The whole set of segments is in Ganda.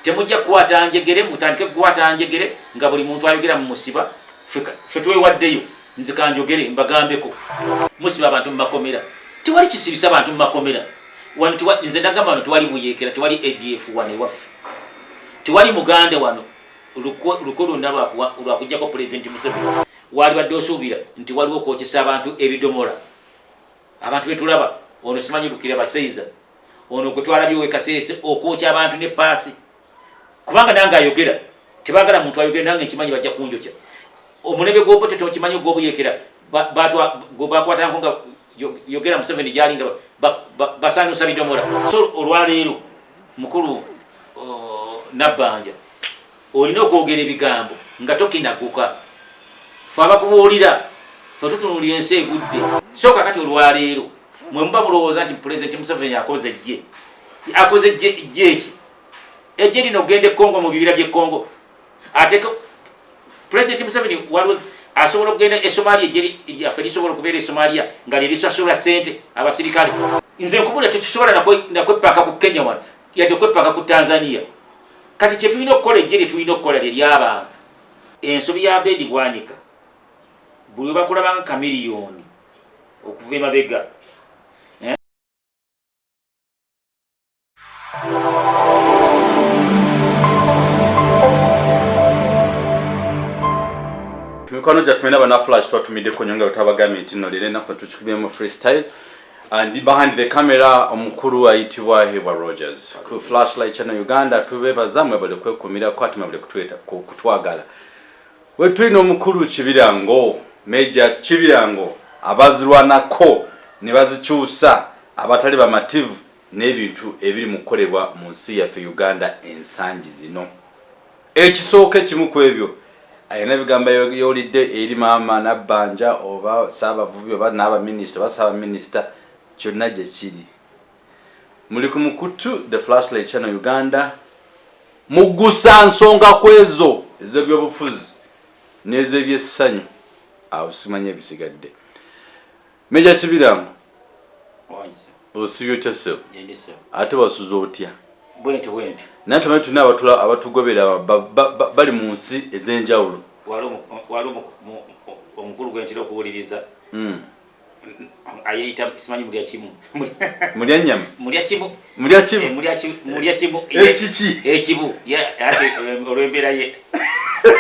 temujja kukwata njegere mutandike kukwata njegere nga buli muntu ayogera mu musiba ffe twewaddeyo nze kanjogere mbagambeko musiba abantu mu makomera tewali kisibisa abantu mu makomera nze ndagamba wano tewali buyeekera tewali ADF wano ewaffe tewali muganda wano luko lwonna lwakujjako pulezidenti Museveni wali badde osuubira nti waliwo okwokesa abantu ebidomola abantu betulaba ono simanyi lukira baseiza ono gwe twalabye wekaseese okwokya abantu ne paasi kubanga nange ayogera tebagala muntu ayogera nange nkimanyi bajja kunjokya omulembe gwobo tetokimanyi ogwobuyekera bakwatanko nga yogera Museveni gyali nga basanyusa bidomola so olwaleero mukulu Nabbanja olina okwogera ebigambo nga tokinaguka fe abakubuulira fe tutunuulira ensi egudde so kakati olwaleero mwe muba mulowooza nti pulezidenti Museveni akoze ejje eki ejje lino ogenda Congo mu bibira by'e Congo ate pulezidenti Museveni waliwo asobola okugenda e Somalia ejje lyaffe lisobola okubeera e Somalia nga lyelisasula ssente abasirikale nze nkubula tekisobola nakwepaka ku Kenya wano yadde okwepaka ku Tanzania kati kye tulina okukola ejje lye tulina okukola lye ly'abantu ensobi ya Bedi Bwanika buli bakulabanga kamiliyoni okuva emabega Mikono gyaffe bana flash twatumiddeko nnyo nga bwetwabagambye nti nno leero ennaku tukikubyemu freestyle and behind the camera omukulu ayitibwa Hewa Rogers ku Flashlight Channel Uganda tubebaza mwebale kwekumirako ate mwebale kutwagala wetulina omukulu Kibirango Major Kibirango abazirwanako ne bazikyusa abatali bamativu n'ebintu ebiri mu kukolebwa mu nsi yaffe Uganda ensangi zino ekisooka kimu ku ebyo ayina bigamba yolidde eri maama Nabbanja oba Saabavubi oba n'aba minisita oba Saaba minisita kyonna gye kiri muli ku mukutu the Flashlight Channel Uganda mugusa nsonga kwezo ez'ebyobufuzi n'ez'ebyessanyu awo simanye ebisigadde Major Kibirango osibye otya ssebo ate wasuza otya bwenti nantumanyi tulina abatugobera bali mu nsi ez'enjawulo wali omukulu gwentera okuwuliriza ayeyita simanyi mulya kimu mulya nnyama mulya kimu ekiki ekibu ate olw'embeera ye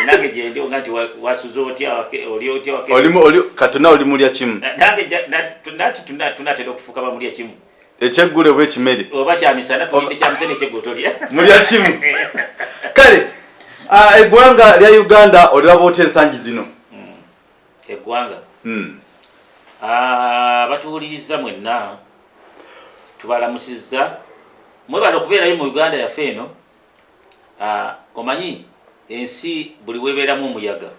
nange gyendi nga nti wasuza otya oli otya katona oli mulya kimu nange tunatera okufuuka bamulya kimu ekyeggulo bwe kimere oba kyamisana tulinde kyamisana ekyeggulo tolya mulya kimu kale eggwanga lya Uganda oliraba otya ensangi zino eggwanga batuwuliriza mwenna tubalamusizza mwebala okubeerayo mu Uganda yaffe eno omanyi ensi buli webeeramu omuyaga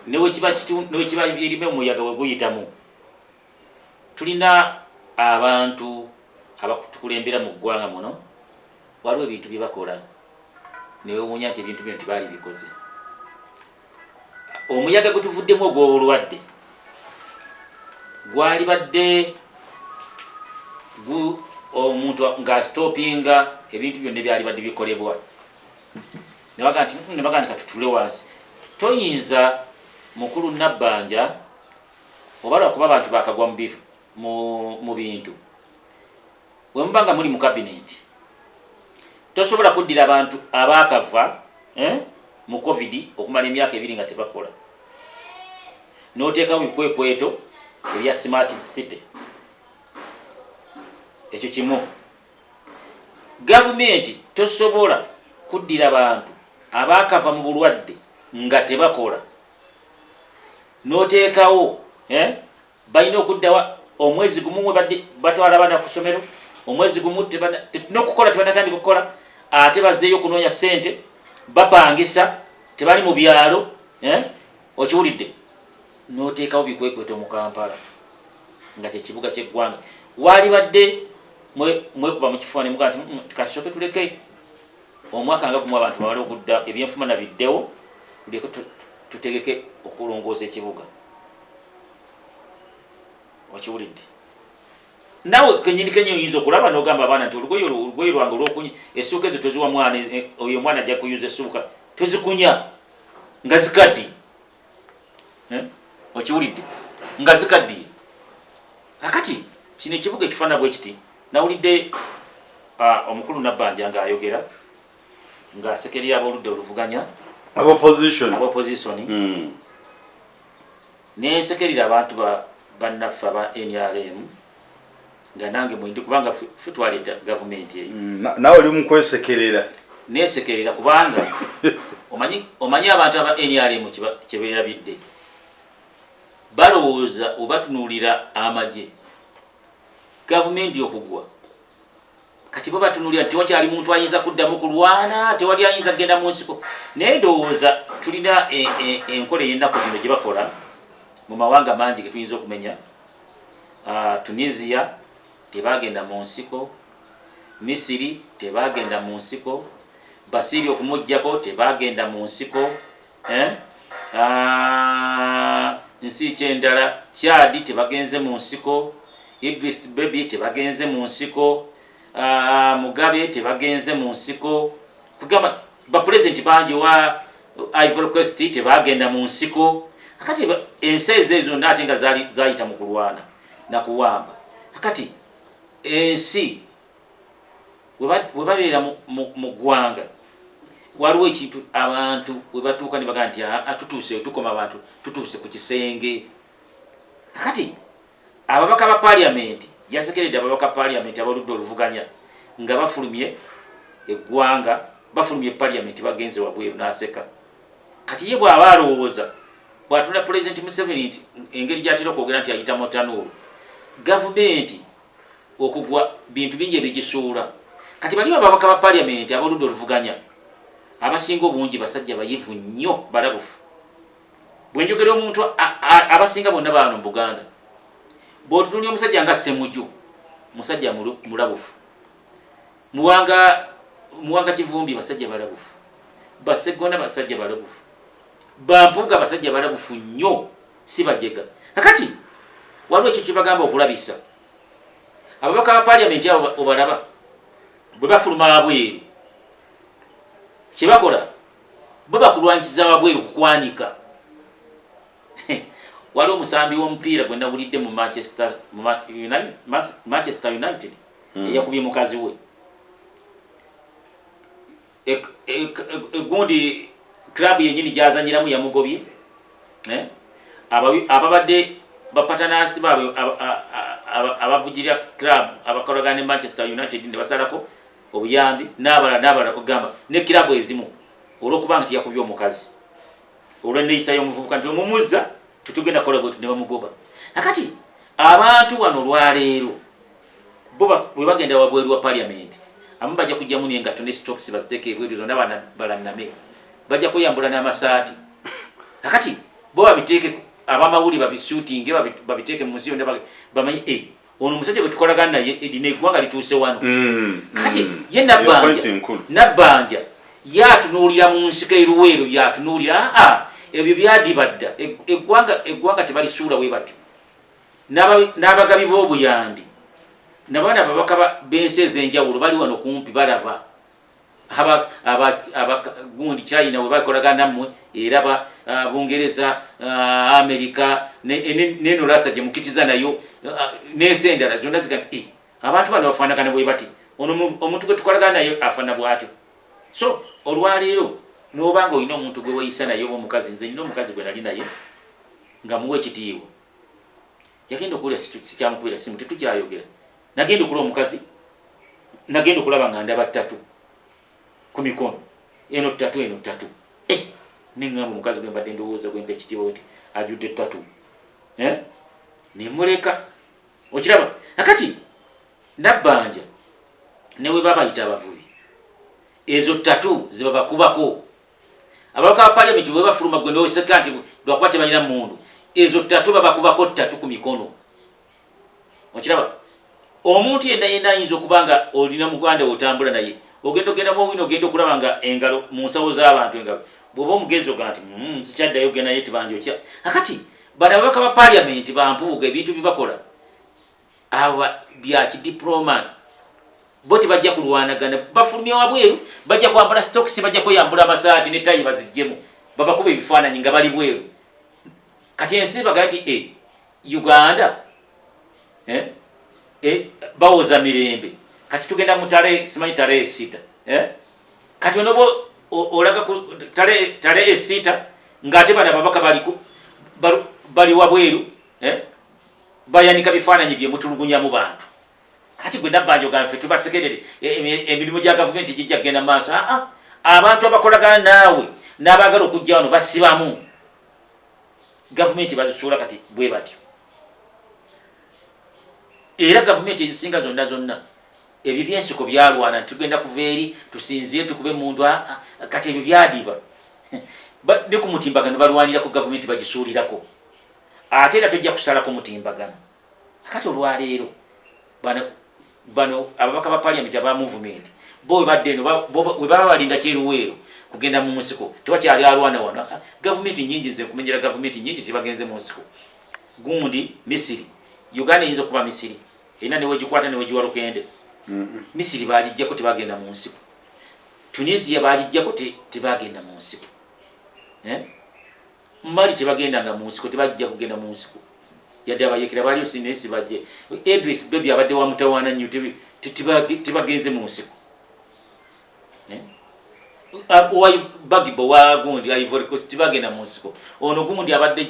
newekiba erime omuyaga weguyitamu tulina abantu abakutukulembera mu ggwanga muno waliwo ebintu bye bakola newewuunya nti ebintu bino tebaali bikoze omuyaga gwetuvuddemu ogw'obulwadde gwali badde omuntu ng'asitopinga ebintu byonna byali badde bikolebwa nebaga nti katutule wansi toyinza mukulu Nabbanja oba lwakuba abantu bakagwa mu bintu bwe muba nga muli mu kabineti tosobola kuddira abantu abaakava mu covid okumala emyaka 2 nga tebakola n'oteekawo bikwekweto ebya smart city ekyo kimu gavumenti tosobola kuddira abantu abaakava mu bulwadde nga tebakola n'oteekawo balina okuddawa omwezi gumu badde batwala abaana ku ssomero omwezi gumu n'okukola tebanatandika okukola ate bazzeeyo okunoonya ssente bapangisa tebali mu byalo okiwulidde n'oteekawo bikwekweto mu Kampala nga kyekibuga ky'eggwanga waali badde mwekuba mu kifuani muga nti katusooke tuleke omwaka nga gumu abantu bamale okudda ebyenfuma na biddewo tuleke tutegeke okulongoosa ekibuga okiwulidde nawe kenyini oyinza okulaba n'ogamba abaana nti olugoye lwange olwokunya essuuka ezo toziwa mwana oyo omwana ajja kuyuza essuuka tozikunya nga zikaddiye okiwulidde nga zikaddiye kakati kino ekibuga ekifaana bwe kiti nawulidde omukulu Nabbanja ng'ayogera ng'asekerera ab'oludda oluvuganya ab'opposition nensekerera abantu bannaffe aba NRM nga nange mwindi kubanga ffe twaleeta gavumenti eyo nawe oli mukwesekerera nesekerera kubanga omanyi abantu aba NRM kyebeerabidde balowooza obatunuulira amagye gavumenti okugwa kati bo batunuulira tewakyali muntu ayinza kuddamu kulwana tewali ayinza kgenda mu nsiko naye ndowooza tulina enkola ey'ennaku zino gye bakola mu mawanga mangi ge tuyinza okumenya Tunisia tebagenda mu nsiko, Misiri tebagenda mu nsiko, Basiri okumujjako tebagenda mu nsiko, nsi kyendala Chad tebagenze mu nsiko, Idris Deby tebagenze mu nsiko, Mugabe tebagenze mu nsiko, kugamba ba president bangi wa Ivory Coast tebagenda mu nsiko. Akati ensi ezo ndate nga zayita mu kulwana na kuwamba. Akati ensi webabeera mu ggwanga waliwo ekintu abantu webatuuka ne bagamba nti atutuuse tukoma abantu tutuuse ku kisenge. Akati ababaka ba parliament yasekeredde ababaka parliament abaludde oluvuganya nga bafulumye eggwanga bafulumye parliament bagenze wabweru n'aseka. Kati ye bw'aba alowooza bw'atunda President Museveni nti engeri gy'atera okwogera nti ayitamu tanuulu gavumenti okugwa bintu bingi ebigisuula. Kati bali ababaka ba parliament abaludde oluvuganya abasinga obungi basajja bayivu nnyo balabufu. Bwe njogera omuntu abasinga bonna baano mu Buganda bw'otutuulira omusajja nga Ssemujju musajja mulabufu, Muwanga Kivumbi basajja balabufu, Baseggona basajja balabufu, Bampuuga basajja balabufu nnyo si bajega. Nakati waliwo ekyo kyebagamba okulabisa ababaka ba parliament abo obalaba bwe bafuluma wabweru kyebakola bo bakulwanyikiza wabweru kukwanika. Waliwo omusambi w'omupiira gwe nawulidde mu Manchester United eyakubye mukazi we egundi club yenyini gyazanyiramu yamugobye. Ababadde bapatanasi baabwe abavugirira club abakolagana ne Manchester United ne basalako obuyambi n'abalala kugamba ne club ezimu olw'okubanga tiyakubye omukazi olw'enneeyisa y'omuvubuka nti omumuzza tetugenda kola bwe ne bamugoba. Akati abantu wano olwaleero bo bwe bagenda wabweru wa parliament amu bajja kujjamu n'engatto ne stocks baziteeke ebweru zonna balanname bajja kweyambula n'amasaati. Akati bo babiteeke abamawuli babishooting babiteeke mu nsi yonna bamanyi ono omusajja gwe tukolagana naye edina eggwanga lituuse wano. Kati ye Nabbanja yatunuulira mu nsiko eruweero yatunuulira ebyo byadibadda eggwanga tebalisuula bwe batyo. N'abagabi b'obuyambi nabaana ababaka b'ensi ez'enjawulo bali wano kumpi balaba gundi China bwe bakolagana nammwe era Bungereza Amerika neno Rasa gye mukitiza nayo n'ensi endala zonna zigamba abantu bano bafaanagana bwe bati ono omuntu gwe tukolagana naye afaana bw'atyo. So olwaleero n'obanga olina omuntu gwe weyisa naye oba omukazi, nze nina omukazi gwe nali naye nga muwa ekitiibwa yagenda okuwulira sikyamukubira simu tetukyayogera nagenda okulaba omukazi nagenda okulaba nga ndaba ttatu ku mikono eno ttatu neŋŋamba omukazi gwe mbadde ndowooza gwempa ekitiibwa weti ajudde ttatu nemuleka okiraba. Nakati Nabbanja ne we babayita abavubi ezo ttatu zibabakubako ababaka ba parliament bwe bafuluma gwe ndowoseka nti lwakuba tebalina mundu ezo ttatu babakubako ttatu ku mikono. Okiraba omuntu yenna ayinza okubanga olina muganda otambula naye ogenda mu wino ogenda okulaba nga engalo mu nsawo z'abantu engalo bw'oba omugezi oga nti sikyaddayo ogenda naye tibanje otya. Akati bano ababaka ba parliament bampuuga ebintu byebakola bya kidiploma bo tebajja kulwanagana bafulumya wabweru bajja kwambala stocks bajja kweyambula amasaati ne tayi bazijjemu babakuba ebifaananyi nga bali bweru kati ensi bagati Uganda bawoza mirembe kati tugenda mu tale simanyi tale esita kati onobo olaga ku tale esita ngate bana babaka bali wabweru bayanika bifaananyi bye mutulugunya mu bantu kati gwe nabbanjo ganfe tubasekerere emirimu gya gavumenti gijja kugenda maaso abantu abakolagana naawe n'abaagala okujja wano basibamu gavumenti bazisuula kati bwe batyo era gavumenti ezisinga zonna ebyo byensiko byalwana tugenda kuva eri tusinziye tukube muntu kati ebyo byadiba ne ku mutimbagano balwanira ku gavumenti bagisuulirako ate era tojja kusalako mutimbagano kati olwaleero bano ababaka ba parliament aba movement bo badde eno we baba balinda kyeruweero kugenda mu musiko tewakyali alwana wano gavumenti nyingi ze kumenyera gavumenti nyingi zibagenze mu musiko gundi Misiri Uganda yinza kuba Misiri ina ne wejikwata ne wejiwalo kende Misiri balijjako tebagenda mu nsiko Tunisia balijjako tebagenda mu nsiko Mali tebagenda nga mu nsiko tebajja kugenda mu nsiko yadde abayekera bali osinesi bajje Idris Baby abadde wa mutawana nnyo tebagenze mu nsiko Bagibo wa gundi Ivory Coast tebagenda mu nsiko ono gundi abadde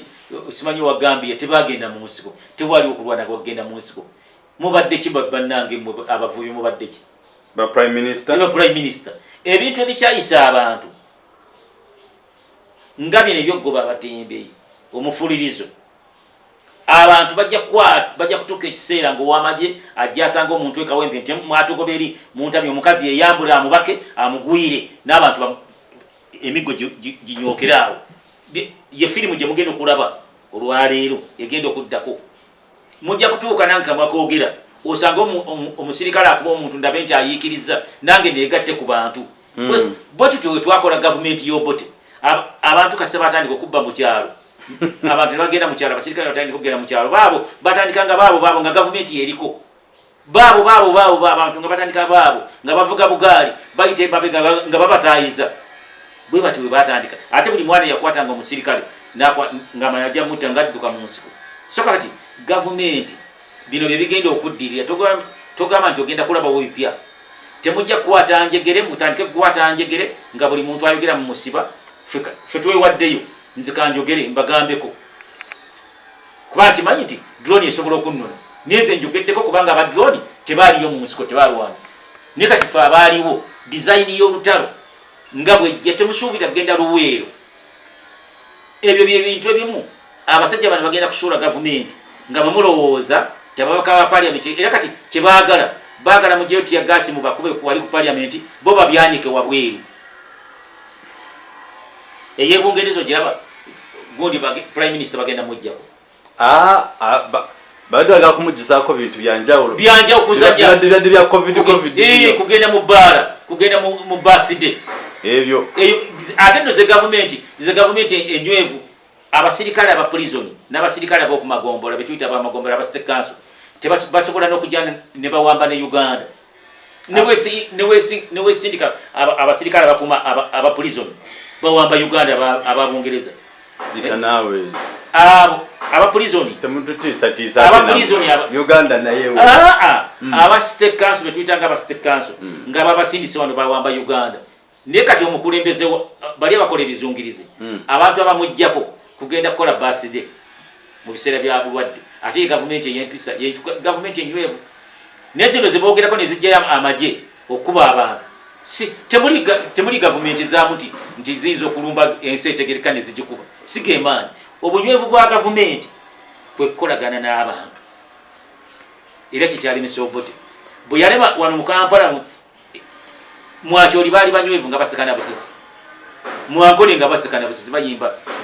simanyi wa Gambia tebagenda mu nsiko tewali okulwana kugenda mu nsiko mubadde ki bannange abavubi mubadde ki ba prime minister ebintu ebikyayisa abantu ngabye nebyogoba abatembeeyi omufulirizo abantu bajja kutuuka ekiseera ng'owamagye ajja asanga omuntu ekawempe nti mwatugoba eri muntamye omukazi yeyambule amubake amugwire n'abantu emigo ginyokere awo ye firimu gye mugenda okulaba olwaleero egenda okuddako mujja kutuuka nange kamwakoogera osanga omusirikale akuba omuntu ndabe nti ayiikiriza nange neegatte ku bantu bwe tutyo we twakola gavumenti y'obote abantu kase batandika okubba mu kyalo abantu ne bagenda mu kyalo abasirikale batandika okugenda mu kyalo baabo batandika nga baabo nga gavumenti yeriko baabo abantu nga batandika baabo nga bavuga bugaali bayita emabega nga babataayiza bwe bati bwe batandika ate buli mwana yakwatanga omusirikale nga mayajja mutta ngadduka mu nsiko so kati gavumenti bino bye bigenda okuddirira togamba nti ogenda kulabawo bipya temujja kukwata njegere mutandike kukwata njegere nga buli muntu ayogera mu musiba ffe twewaddeyo nze kanjogere mbagambeko kuba nti manyi nti drone esobola okunnona neze njogeddeko kubanga aba drone tebaaliyo mu nsiko tebalwana naye kati ffe abaaliwo dizayini y'olutalo nga bwejja temusuubira kugenda luweero ebyo byebintu ebimu abasajja bano bagenda kusuula gavumenti nga bamulowooza tababaka ba parliament era kati kyebaagala mujeyo tiyagasi mubakube wali ku parliament bo babyanike wabweru eyebungerezo giraba gundi prime minister bagenda mujjako bado aga kumugizaako bintu byanjawulo kuzajja bya covid kugenda mu bara kugenda mu baside ebyo ate no ze government enywevu abasirikale aba prison n'abasirikale abo ku magombola betuyita aba magombola aba state council tebasobola n'okujja ne bawamba ne Uganda ne wesindika abasirikale abakuma aba prison bawamba Uganda ababungereza nawe aba prison temututiisa aba prison Uganda naye aba state council betuyita nga aba state council nga babasindise wano bawamba Uganda ne kati omukulembeze bali abakola ebizungirizi abantu abamujjako kugenda kukola birthday mu biseera bya bulwadde ate gavumenti ey'empisa gavumenti enywevu nezino zeboogerako ne zijjayo amagye okuba abantu temuli gavumenti zaamu nti ziyinza okulumba ensi etegereka ne zigikuba sigemaanyi obunywevu bwa gavumenti kwe kukolagana n'abantu era kikyalemesa obote bwe yalema wano mu Kampala mwakyoli baali banywevu nga basekana busisi mwankole nga basekana busisi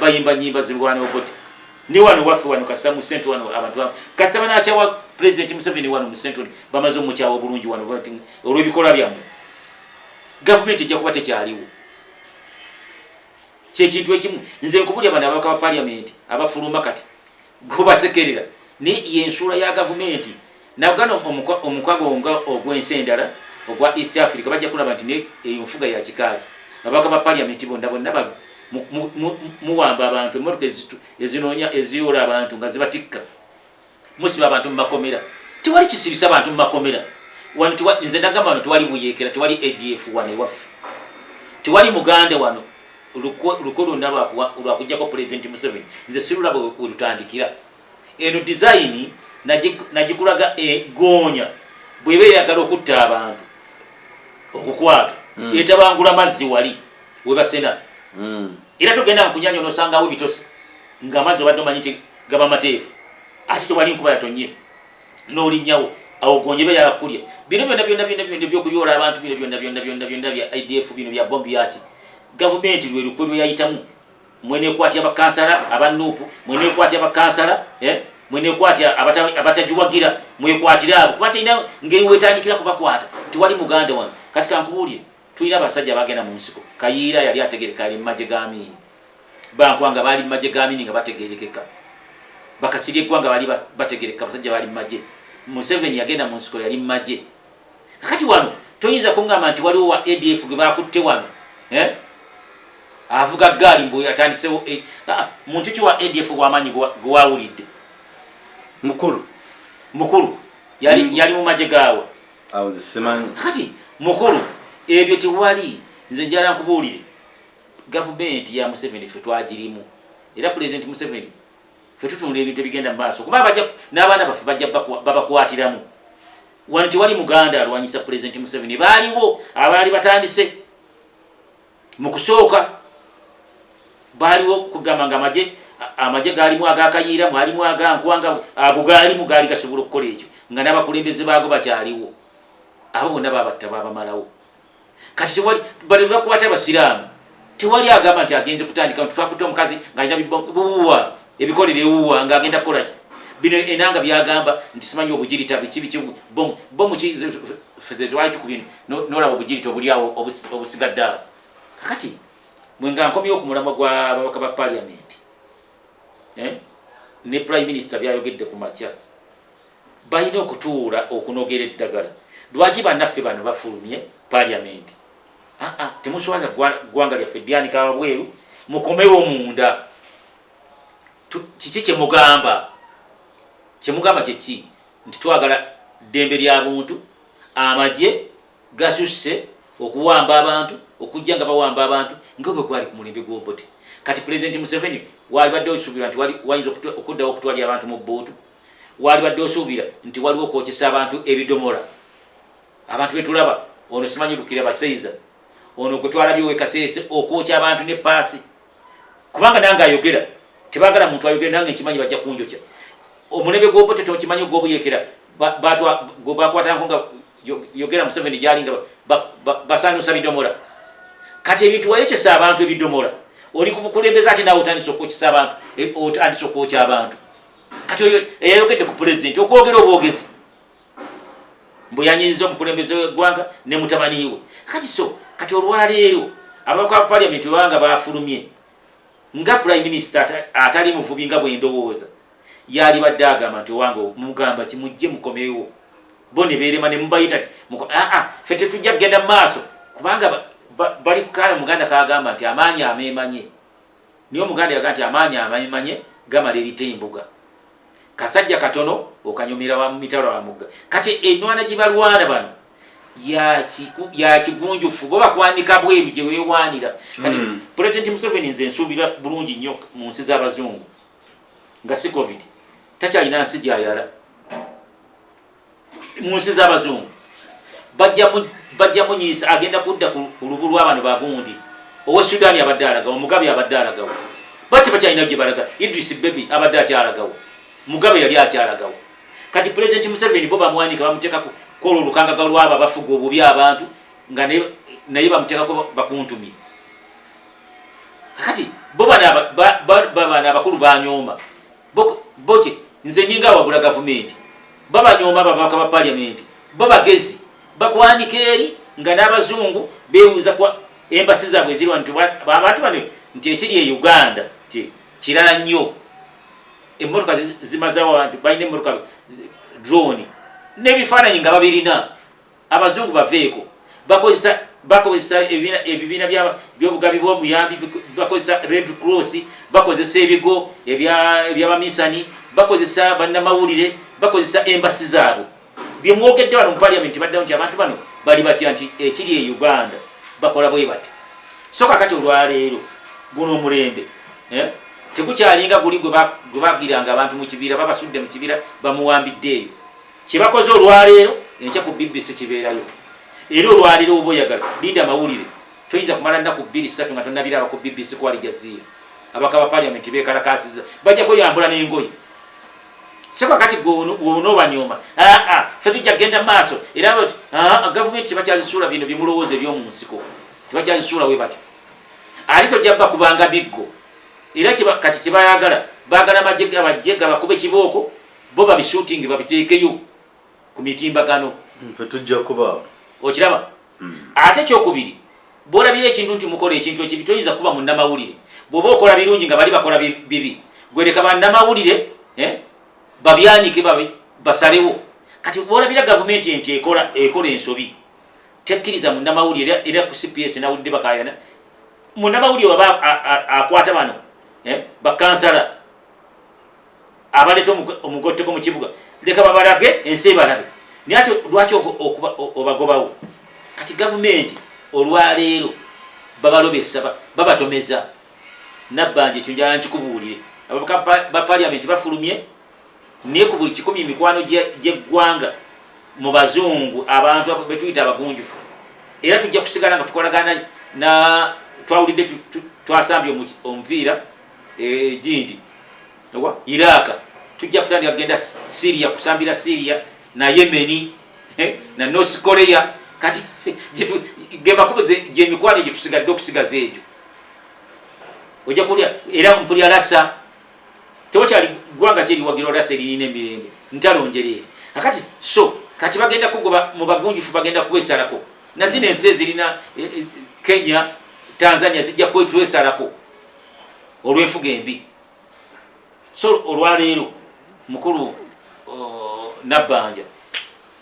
bayimba nyimba zirwana obote ni wano waffe wano kasita mu central wano abantu kasita banakyawa president Museveni wano mu central bamaze omukyawa bulungi wano olw'ebikola byammwe gavumenti ejja kuba tekyaliwo kyekintu ekimu nze nkubulya bano ababaka ba parliament abafuluma kati gobasekerera ne yensuula ya gavumenti nagano omukwago nga ogwensi endala ogwa East Africa bajja kulaba nti enfuga ya kikaaki ababaka ba parliament bonna muwamba abantu emmotoka ezinoonya eziyoola abantu nga zibatikka musiba abantu mu makomera tewali kisibisa abantu mu makomera nze nagamba wano tewali buyeekera tewali ADF wano ewaffe tewali muganda wano luko lwonna lwakujjako President Museveni nze sirulaba welutandikira eno design nagikulaga egoonya bweba eyagala okutta abantu okukwata etabangula mazzi wali webasena era togenda mukunyanja nosangawo ebitosi ng'amazzi obadde omanyi nti gaba mateefu ate tewali nkuba yatonye n'olinnyawo awo gonye be yalakulya bino byonna byokuyoola abantu bino byonna bya IDF bino bya bombi yaki gavumenti lwe lukwe lwe yayitamu mwenekwatya abakansala abanuupu mwenekwatya abakansala mwenekwatya abatajuwagira mwekwatira abo kuba talina ngeri wetandikira kubakwata tewali muganda wano kati kankubuulire tulina abasajja bagenda mu nsiko Kayiira yali ategerekeka ali mu magye ga Amini Bankwanga baali mu magye ga Amini nga bategerekeka Bakasirye Gwanga baali bategerekeka abasajja baali mu magye Museveni yagenda mu nsiko yali mu magye kati wano toyinza kuŋŋamba nti waliwo wa ADF gwe bakutte wano avuga gaali mbu atandisewo muntu ki wa ADF gw'amaanyi gwe wawulidde mukulu yali mu magye gaawa kati mukulu ebyo tewali nze njala nkubuulire gavumenti ya Museveni ffe twagirimu era President Museveni ffe tutunula ebintu ebigenda mu maaso kuba n'abaana baffe bajja babakwatiramu wano tewali muganda alwanyisa President Museveni baaliwo abaali batandise mu kusooka baaliwo kugamba nga amagye gaalimu agakayiira mwalimu agankwanga ago gaalimu gaali gasobola okukola ekyo nga n'abakulembeze baago bakyaliwo abo bonna babatta babamalawo kati tewali bali bakwata abasiraamu tewali agamba nti agenze kutandika tutwakutte omukazi ng'alina buwa ebikolere ewuwa ng'agenda kukolaki bino enanga byagamba nti simanyi obugirita bomu twali tukubye n'olaba obugirita obuliawo obusigadde awo kakati mwenga nkomyewo ku mulamwa gw'ababaka ba parliament ne prime minister byayogedde ku makya balina okutuula okunogera eddagala lwaki bannaffe bano bafulumye parliament temuswaza ggwanga lyaffe ddyanika wabweru mukomewo munda kiki kyemugamba kyeki nti twagala ddembe lya buntu amagye gasusse okuwamba abantu okujja nga bawamba abantu nga bwe gwali ku mulembe gw'Obote kati President Museveni wali badde osuubira nti wayinza okuddawo okutwalira abantu mu bbuutu wali badde osuubira nti waliwo okwokesa abantu ebidomola abantu betulaba ono simanyi Lukira Baseiza ono gwe twalabye wekaseese okwokya abantu ne paasi kubanga nange ayogera tebagala muntu ayogera nange nkimanyi bajja kunjokya omulembe gw'Obote tokimanyi gw'obuyekera bakwatako nga yogera Museveni gyali nga basanyusa bidomola kati ebintu wayokesa abantu ebidomola oli ku bukulembeze ate naawe otandisa okwokesa abantu otandisa okwokya abantu kati oyo eyayogedde ku pulezidenti okwogera obwogezi mbu yanyiza omukulembeze w'eggwanga ne mutabaniiwe kati olwaleero ababaka ba parliament webanga bafulumye nga prime minister atali muvubi nga bwendowooza yali badde agamba nti owange mugamba kimujje mukomewo bo ne beerema ne mubayita ti ffe tetujja kugenda mu maaso kubanga bali kukaala muganda kagamba nti amaanyi ameemanye niyo omuganda yaga nti amaanyi ameemanye gamala eritembuga kasajja katono okanyumira wa mitalo wa mugga kati enwana gye balwana bano yakigunjufu bo bakwanika bweru gye weewaanira kati President Museveni nze nsuubira bulungi nnyo mu nsi z'abazungu nga si covid takyalina nsi gyayala mu nsi z'abazungu bajja munyiisa agenda kudda ku lubu lw'abantu bagundi owe Sudaani abadde alagawo Mugabe abadde alagawo bati bakyalina gye balaga Idris Deby abadde akyalagawo Mugabe yali akyalagawo kati President Museveni bo bamwanika bamuteeka kola olukangaga lwabo abafuga obubi abantu nga naye bamuteekako bakuntumi kati bo bana abakulu banyooma boke nze ninga wabula gavumenti babanyooma babaka ba parliament babagezi bakwanika eri nga n'abazungu beewuuza kwa embasi zaabwe eziri wano abantu bano nti ekiri e Uganda kirala nnyo emmotoka zimazawo abantu balina emmotoka drone n'ebifaananyi nga babirina abazungu baveeko bakozesa ebibiina by'obugabi bw'omuyambi, bakozesa red cross, bakozesa ebigo ebyabamisani, bakozesa bannamawulire, bakozesa embasi zaabwe. bye mwogedde wano mu parliament baddamu nti abantu bano bali batya nti ekiri e Uganda bakola bwe bati. So kakati olwaleero guno omulembe tegukyalinga guli gwe bagiranga abantu mu kibira, babasudde mu kibira bamuwambiddeeyo. Kye bakoze olwaleero enkya ku BBC kibeerayo. Era olwaleero oba oyagala linda amawulire toyinza kumala nnaku 2-3 nga tonnabiraba ku BBC ku Al Jazeera. Abaka ba parliament bekalakasiza bajja kweyambula n'engoye. So kakati gwonoobanyoma fe tujja kgenda maaso era bati gavumenti tebakyazisuula bino bimulowooza eby'omu nsiko, tebakyazisuula we batyo. Ali tojja bakubanga biggo. Era kati kyebayagala baagala amajjega bakube kibooko bo babishooting babiteekeyo ku mitimbagano. Tujja kuba okiraba. Ate kyokubiri bw'olabira ekintu nti mukola ekintu ekibi toyinza kuba munnamawulire. Bw'oba okola birungi nga bali bakola bibi gwereka bannamawulire babyanike basalewo. Kati bw'olabira gavumenti nti ekola ensobi tekkiriza munnamawulire era ku CPS nawulidde bakayana munnamawulire waba akwata bano bakansala abaleta omugotteko mu kibuga leka babalage ensi balabe. Naye ate lwaki obagobawo? Kati gavumenti olwaleero babalobesa babatomeza nabbanja ekyo njala nkikubuulire. Ababaka ba parliament bafulumye naye ku buli 100 mikwano gy'eggwanga mu bazungu abantu betuyita abagunjufu. Era tujja kusigala nga tukolagana na twawulidde twasambye omupiira gindi Iraka, tujja kutandika kugenda Syria kusambira Syria na Yemeni na North Korea. Kati geba kubuze je mikwano gye tusigadde okusigaza ejo ojja kulya era mpulya lasa tokyali gwanga kiri wagiro lasa erine emirembe ntalongerere akati so kati bagenda kugoba mu bagunjufu bagenda kwesalako na zino ensi ezirina Kenya Tanzania zijja kwetwesalako olw'enfuga embi. So olwaleero mukulu Nabbanja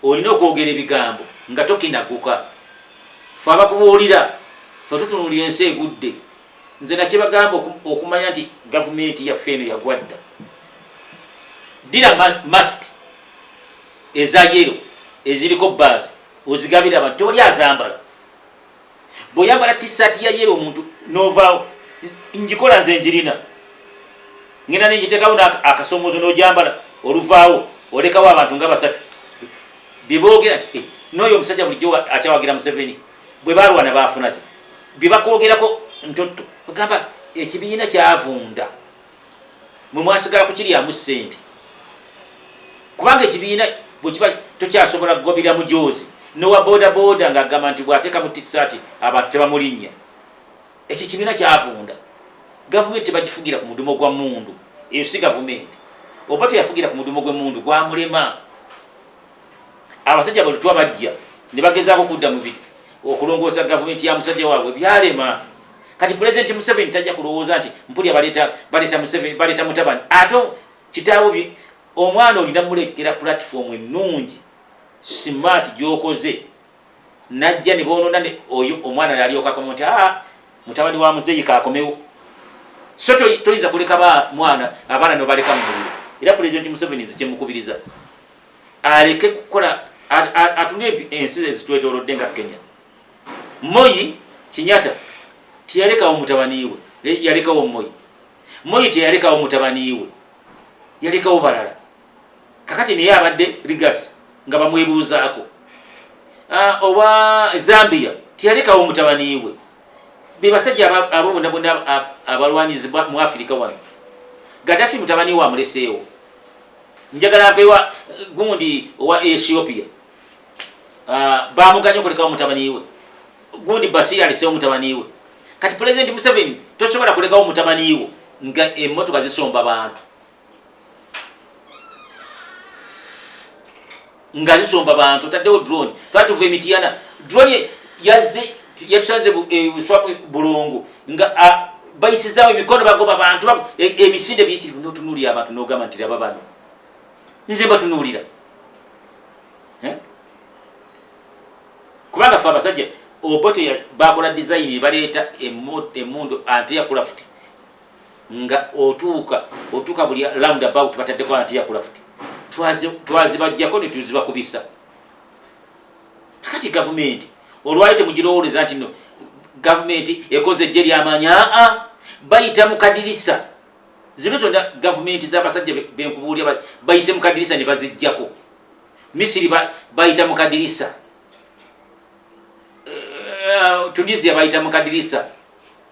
olina okwogera ebigambo nga tokinaguka. Fe abakubuulira fe tutunuulira ensi egudde. Nze nakye bagamba okumanya nti gavumenti yaffe eno yagwadda. Dira mask eza yero eziriko bbaasi ozigabira abantu tewali azambala. Bw'oyambala t-shirt ya yero omuntu n'ovaawo njikola nze njirina ngenda nenjiteekawo akasongozo n'ojambala oluvaawo olekawo abantu nga basatu beboogera nti n'oyo omusajja bulijjo akyawagira Museveni bwe balwana baafuna ki bye bakwogerako ntotto bagamba ekibiina kyavunda mwe mwasigala kukiryamu ssente kubanga ekibiina bwekiba tokyasobola kugobera mujoozi nowa bodaboda ng'agamba nti bw'ateeka mu t-shirt abantu tebamulinnya. Ekyo kibiina kyavunda. Gavumenti tebagifugira ku mudumo gwa mundu. Eyo si gavumenti. Oba teyafugira ku mudumo gw'emundu gwamulema. Abasajja balitwa bajja ne bagezaako kudda mu bidi okulongoosa gavumenti ya musajja waabwe byalema. Kati Pulezidenti Museveni tajja kulowooza nti mpulya baleta Museveni baleta mutabani ate kitaawe omwana olina muleetera platform ennungi smart gyokoze najja ne boonona oyo omwana nalyoka akomonti mutabani wa muzeeyi kaakomewo. So toyinza kuleka mwana abaana no baleka mu muliro. Era Pulezidenti Museveni nze kyemukubiriza aleke kukola atune ensi ezitwetoolodde nga Kenya. Moi Kinyatta teyalekawo mutabaniiwe yalekawo Moi teyalekawo mutabaniiwe yalekawo balala. Kakati naye abadde Legacy nga bamwebuuzaako. Owa Zambia teyalekawo mutabaniiwe. Be basajja abo bonna abalwanizi mu Afirika wano. Gaddafi mutabaniiwe amuleseewo. Njagala mpewa gundi owa Ethiopia bamuganya okulekawo mutabaniiwe. Gundi Bashir aleseewo mutabaniiwe. Kati Pulezidenti Museveni tosobola kulekawo mutabaniiwe nga emmotoka zisomba bantu. Nga zisomba bantu otaddewo drone twatuva emitiyana drone yazze yatusanze buswamu bulungu nga bayisizaawo emikono bagoba abantu emisinde biyitirivu n'otunuulira abantu n'ogamba nti laba bano nze mbatunuulira kubanga fe abasajja Obote bakola design baleeta emundu anti-aircraft nga otuuka buli roundabout bataddeko anti-aircraft twazibajjako ne tuzibakubisa. Kati gavumenti olwali temugirowoleza nti no gavumenti ekoze ejje ly'amaanyi bayita mu kadirisa. Zino zonna gavumenti z'abasajja benkubuulira bayise mu kadirisa ne bazijjako. Misiri bayita mu kadirisa, Tunisia bayita mu kadirisa,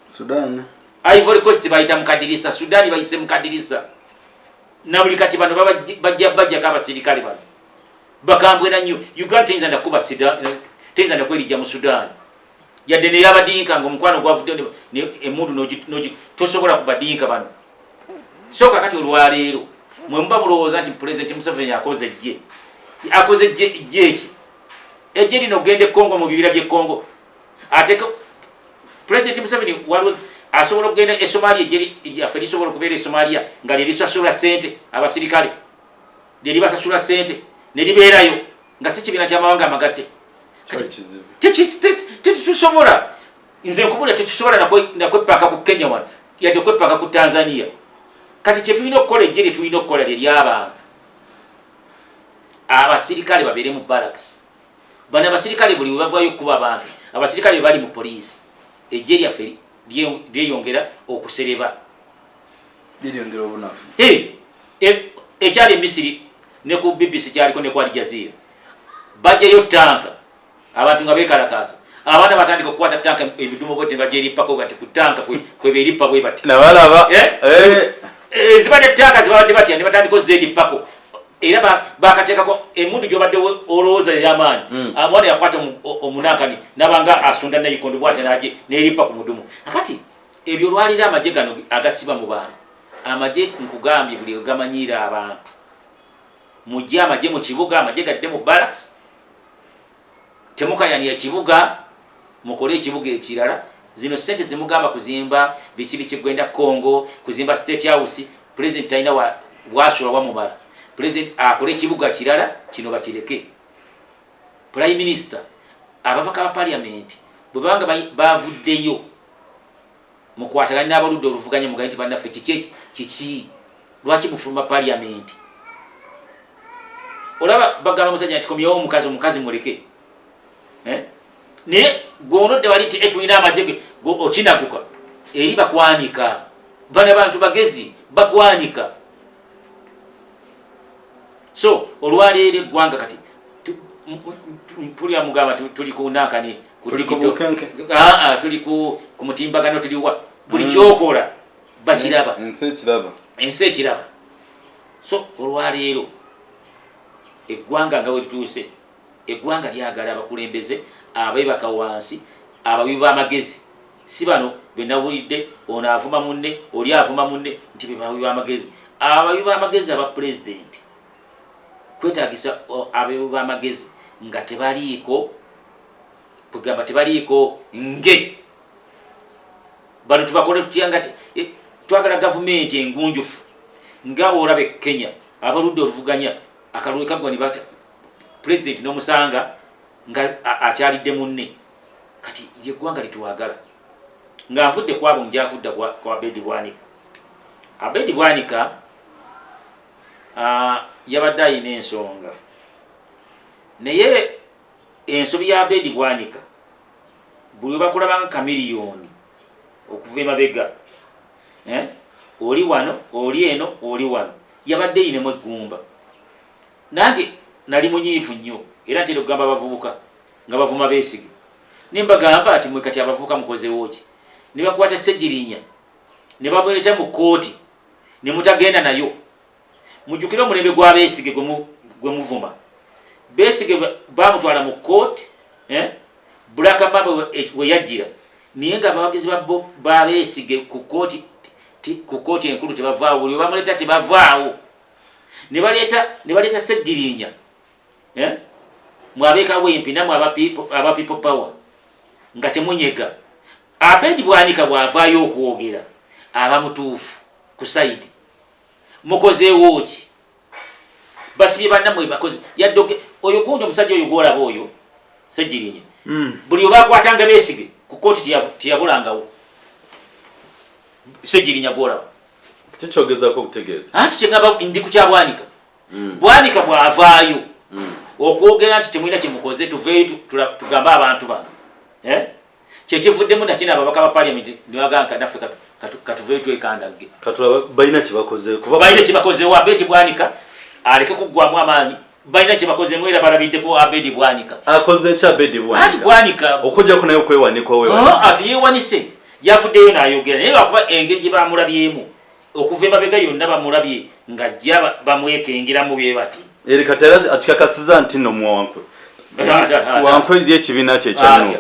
Sudan, Ivory Coast bayita mu kadirisa, Sudan bayise mu kadirisa. Na buli kati bano bajja k'abasirikale bano bakambwe na nnyo. Uganda teyinza nakuba teyinza nakwerijja mu Sudan yadde ne yabadinka ng'omukwano gwavudde emundu tosobola kubadinka bano. So kakati olwaleero mwe muba mulowooza nti Pulezidenti Museveni akoze ejje eki ejje lino ogenda e Congo mu bibira by'e Congo ate Pulezidenti Museveni waliwo asobola okugenda e Somalia ejje lyaffe lisobola okubeera e Somalia nga lyelisasula ssente abasirikale lyelibasasula ssente ne libeerayo nga si kibiina ky'amawanga amagatte. Tetusobola nze nkubula tetusobola nakwepaaka ku Kenya wano yadde okwepaaka ku Tanzania. Kati kye tulina okukola ejje lye tulina okukola lye ly'abantu abasirikale babeere mu barracks. Bano abasirikale buli we bavaayo okukuba abantu abasirikale bali mu poliisi ejje lyaffe lyeyongera okusereba lyeyongera obunafu. Ekyali e Misiri ne ku BBC kyaliko ne ku Al Jazeera bajjayo tanka abantu nga beekalakaasa abaana batandika okukwata tanka ebidumu bwe tebajja erippako bati ku tanka kwe beerippa bwe bati nabalaba zibadde tanka zibadde batya ne batandika ozerippako era bakateekako emundu gy'obadde olowooza ey'amaanyi amwana yakwata omunankani nabanga asunda nayikondo bwate naje nerippa ku mudumu. Akati ebyo lwalira amagye gano agasiba mu bantu amagye nkugambye buli gamanyiira abantu mujje amagye mu kibuga amagye gadde mu barracks temukayaniya kibuga mukole ekibuga ekirala. Zino sente zimugamba kuzimba biki gwenda Congo kuzimba State House President alina wasula wamumala President akole ekibuga kirala kino bakireke. Prime Minister ababaka ba Parliament bwebanga bavuddeyo mukwatagana n'abaludde oluvuganya mugaye nti bannaffe kiki lwaki mufuluma Parliament. Olaba bagamba musajja nti komyawo omukazi muleke naye gwonodde wali nti tulina amagye okinaguka eri bakwanika bana bantu bagezi bakwanika. So olwaleero eggwanga kati pulya mugamba tuli ku nankani tuli ku mutimbagano tuliwa buli kyokola bakiraba ensi ekiraba. So olwaleero eggwanga nga welituuse eggwanga lyagala abakulembeze abeebaka wansi ababi b'amagezi si bano benawulidde ono avuma munne oli avuma munne nti be babi b'amagezi. Ababi b'amagezi aba pulezidenti kwetaagisa abeebi b'amagezi nga tebaliiko kugamba tebaliiko nge bano tubakole tutya nga twagala gavumenti engunjufu nga olaba e Kenya abaludde oluvuganya akalulu kaggwa ne bata pulezidenti n'omusanga nga akyalidde munne. Kati yeggwanga litwagala nga nvudde kwabo njakudda kwa Abedi Bwanika. Abedi Bwanika yabadde ayina ensonga naye ensobi ya Abedi Bwanika buli bakulabanga kamiliyoni okuva emabega oli wano oli eno oli wano yabadde yinemu eggumba. Nange nali munyiivu nnyo era ntera okugamba abavubuka nga bavuma Besigye nimbagamba nti mwe kati abavubuka mukozewo ki ne bakwata Ssejjirinya ne bamuleeta mu kkooti ne mutagenda nayo. Mujjukire omulembe gwa Besigye gwe muvuma. Besigye bamutwala mu kkooti Black Mamba we yajjira naye nga abawagizi ba Besigye ku kkooti enkulu tebavaawo buli bamuleeta tebavaawo ne baleeta Ssejjirinya mwabeekawo empi namwe aba people power nga temunyega. Abedi Bwanika bw'avaayo okwogera aba mutuufu ku sayidi mukozeewo ki basibye bannamwe bakozi yaddoke oyo gundi omusajja oyo gwolaba oyo Sejjirinya buli obakwatanga Besigye ku kooti tiyabulangawo Sejjirinya gwolaba kikyogezako okutegeeza anti kyengamba ndi ku kyabwanika bwanika bwavaayo okwogera nti temwina kyemukoze tuveeyo tugambe abantu bano kyekivuddemu nakino ababaka ba paliamenti niwagamba naffe katuveeyo twekandagge balina kyebakoze Abedi Bwanika aleke kuggwamu amaanyi balina kyebakoze era balabiddeko Abedi Bwanika akoze ki Abedi ati Bwanika okujjako naye okwewanika ati yeewanise yavuddeyo n'ayogera naye lwakuba engeri gye bamulabyemu okuva emabega yonna bamulabye ng'ajja bamwekengeramu bye bati eri kati era akikakasiza nti nno Wankwe eri ekibiina kye kyano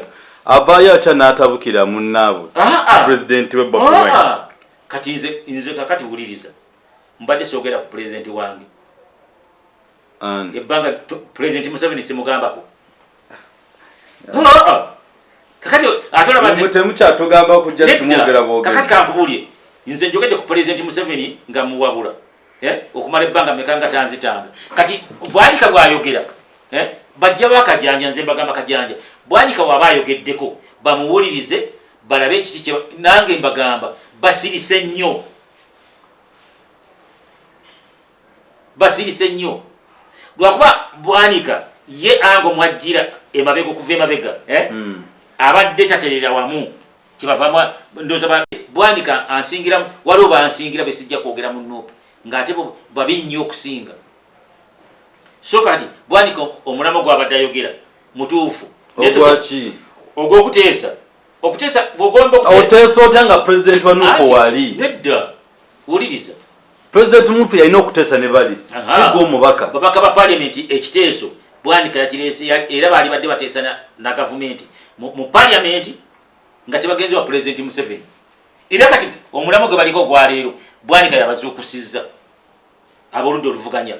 avaayo atya n'atabukira munnaabwe pulezidenti we Bobi Wine kati nze kakati wuliriza mbadde soogera ku pulezidenti wange ebbanga pulezidenti Museveni simugambako kakati ate temukyatugamba okujja simwogera bwogezi kakati kampubulye nze njogedde ku pulezidenti Museveni nga muwabula okumala ebbanga meka nga tanzitanga kati Bwanika bwayogera bajja bakajanja nze mbagamba kajanja Bwanika waba ayogeddeko bamuwulirize balabe ekiki nange mbagamba basirise nnyo lwakuba Bwanika ye ango mwajjira emabega okuva emabega abadde taterera wamu kibavamu ndoza Bwanika ansingira waliwo bansingira besijja kwogera mu Nuupu ng'ate babi nnyo okusinga so kati Bwanika omulamo gwabadde ayogera mutuufu ogw'okuteesa bw'ogomba oteesa otya nga pulezidenti wa Nuupu wali nedda wuliriza pulezidenti Mufu yalina okuteesa ne bali sigwa omubaka babaka ba paliamenti ekiteeso Bwanika yakireese era baali badde bateesa na gavumenti mu paliamenti nga tebagenze wa pulezidenti Museveni era kati omulamo gwe baliko ogwaleero Bwanika yabazuukusizza ab'oludda oluvuganya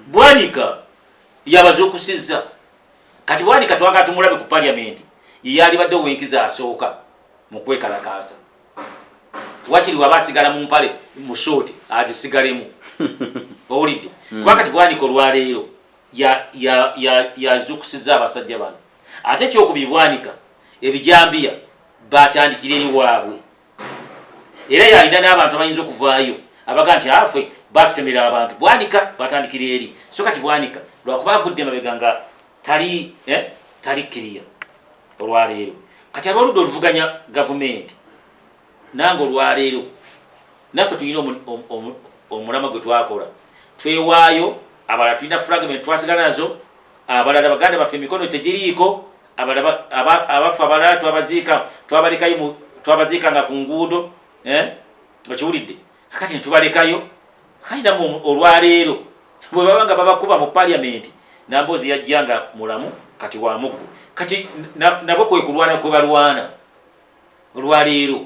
Bwanika yabazuukusizza kati Bwanika twagala tumulabe ku paliamenti yali badde owenkiza asooka mu kwekalakaasa wakiri waba asigala mu mpale mu shooti agisigalemu owulidde kuba kati Bwanika olwaleero yazuukusizza abasajja bano ate ekyokubiri Bwanika ebijambiya batandikira eri waabwe era yalina n'abantu abayinza okuvaayo abaga nti affe batutemera abantu Bwanika batandikira eri so kati Bwanika lwakuba avudde emabega nga tali kiriya olwaleero kati abaludde oluvuganya gavumenti nange olwaleero naffe tulina omulama gwe twakola twewaayo abalala tulina fragment twasigala nazo abalala baganda baffe emikono tegiriiko abafu abalala twabalekayo twabaziikanga ku nguudo okiwulidde kati netubalekayo kati namu olwaleero bwe baba nga babakuba mu paliamenti namboozi yajjanga mulamu kati wa muggo kati nabo kwe kulwana kwe balwana olwaleero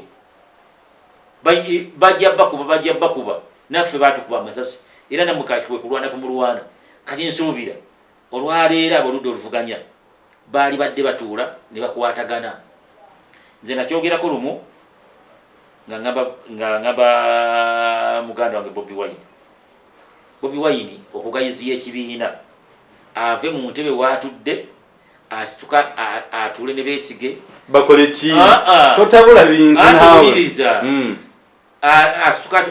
bajja bakuba naffe batukuba amasasi era namwe kati kwe kulwana kumulwana kati nsuubira olwaleero abaludde oluvuganya baali badde batuula ne bakwatagana nze nakyogerako lumu nga ngamba muganda wange Bobi Wine okugayiziya ekibiina ave mu ntebe watudde asituka atuule ne Besigye bakole ki totabula bintu nawe asituka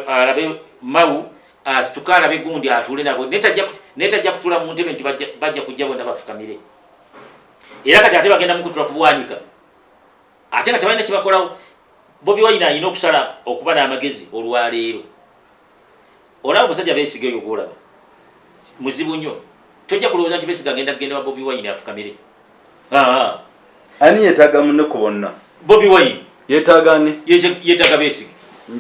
alabe Mau asituka alabe gundi atuule nabo netajja kutula mu ntebe nti bajja kujja bonna bafukamire era kati ate bagenda mukutula ku Bwanika ate nga tebalina kibakolawo Bobi Wine alina okusala okuba n'amagezi olwaleero olaba omusajja Besigye oyo gwolaba muzibu nnyo tojja kulowooza nti Besigye agenda kugenda wa Bobi Wine afukamire ani yeetaaga munne ku bonna Bobi Wine yeetaaga ani yeetaaga Besigye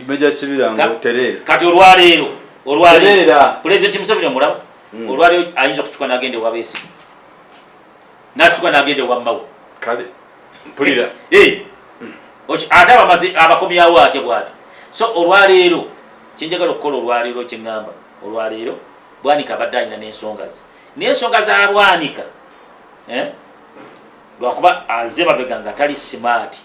Meja Kibirango tereera kati olwaleero pulezidenti Museveni omulaba olwaleero ayinza okutuka n'agende wa Besigye n'atuka n'agende wa Mau kale mpulira ate abamaze abakomyawo ate bw'ati so olwaleero kyenjagala okukola olwaleero kyeŋŋamba olwaleero Bwanika abadde alina n'ensonga za Bwanika lwakuba aze mabega nga tali simaati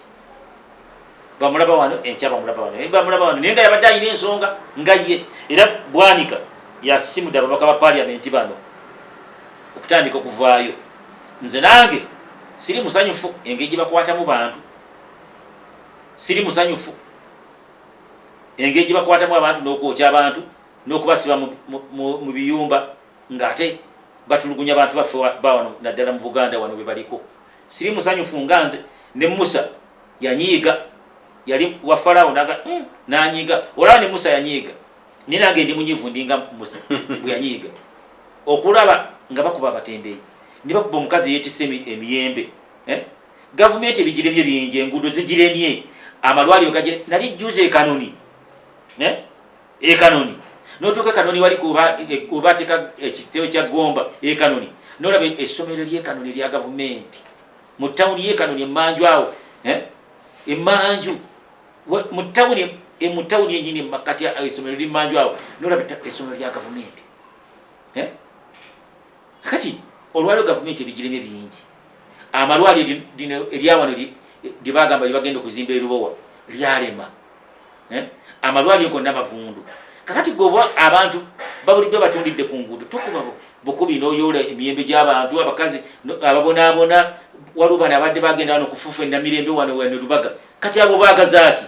bamulaba wano enkya bamulaba wano naye nga yabadde alina ensonga nga ye era Bwanika yasimudde ababaka ba parliament bano okutandika okuvaayo. Nze nange siri musanyufu engeri gye bakwatamu bantu, siri musanyufu engeri gye bakwatamu abantu n'okwokya abantu n'okubasiba mu biyumba ng'ate batulugunya bantu baffe bawano naddala mu Buganda wano bwe baliko. Siri musanyufu nga nze ne Musa yanyiiga, yali wa Farao nanyiiga, olaba ne Musa yanyiiga, ni nange ndi munyiivu ndinga Musa bwe yanyiiga, okulaba nga bakuba abatembeeyi ne bakuba omukazi yeetisse emiyembe. Gavumenti ebigiremye bingi, enguudo zigiremye, amalwaliro gagire. Nali jjuze ekanoni n'otuuka ekanoni wali kubateeka ekitebe kya Gomba ekanoni n'olaba essomero ly'ekanoni lya gavumenti mu ttawuni y'ekanoni emmanju awo, emmanju mu ttawuni enyini makati essomero limmanju awo n'olaba essomero lya gavumenti. Kati olwaliro gavumenti ebigiremye bingi, amalwaliro lino eryawano lye bagamba lye bagenda okuzimba erubowa lyalema, amalwaliro gonna mavundu. Kakati goba abantu babuliddwa batundidde ku nguudo, tokuba bukubi n'oyoola emiyembe gy'abantu, abakazi ababonaabona. Waliwo bano abadde bagenda wano okufuufa ennamirembe wano wano Lubaga, kati abo baagazaaki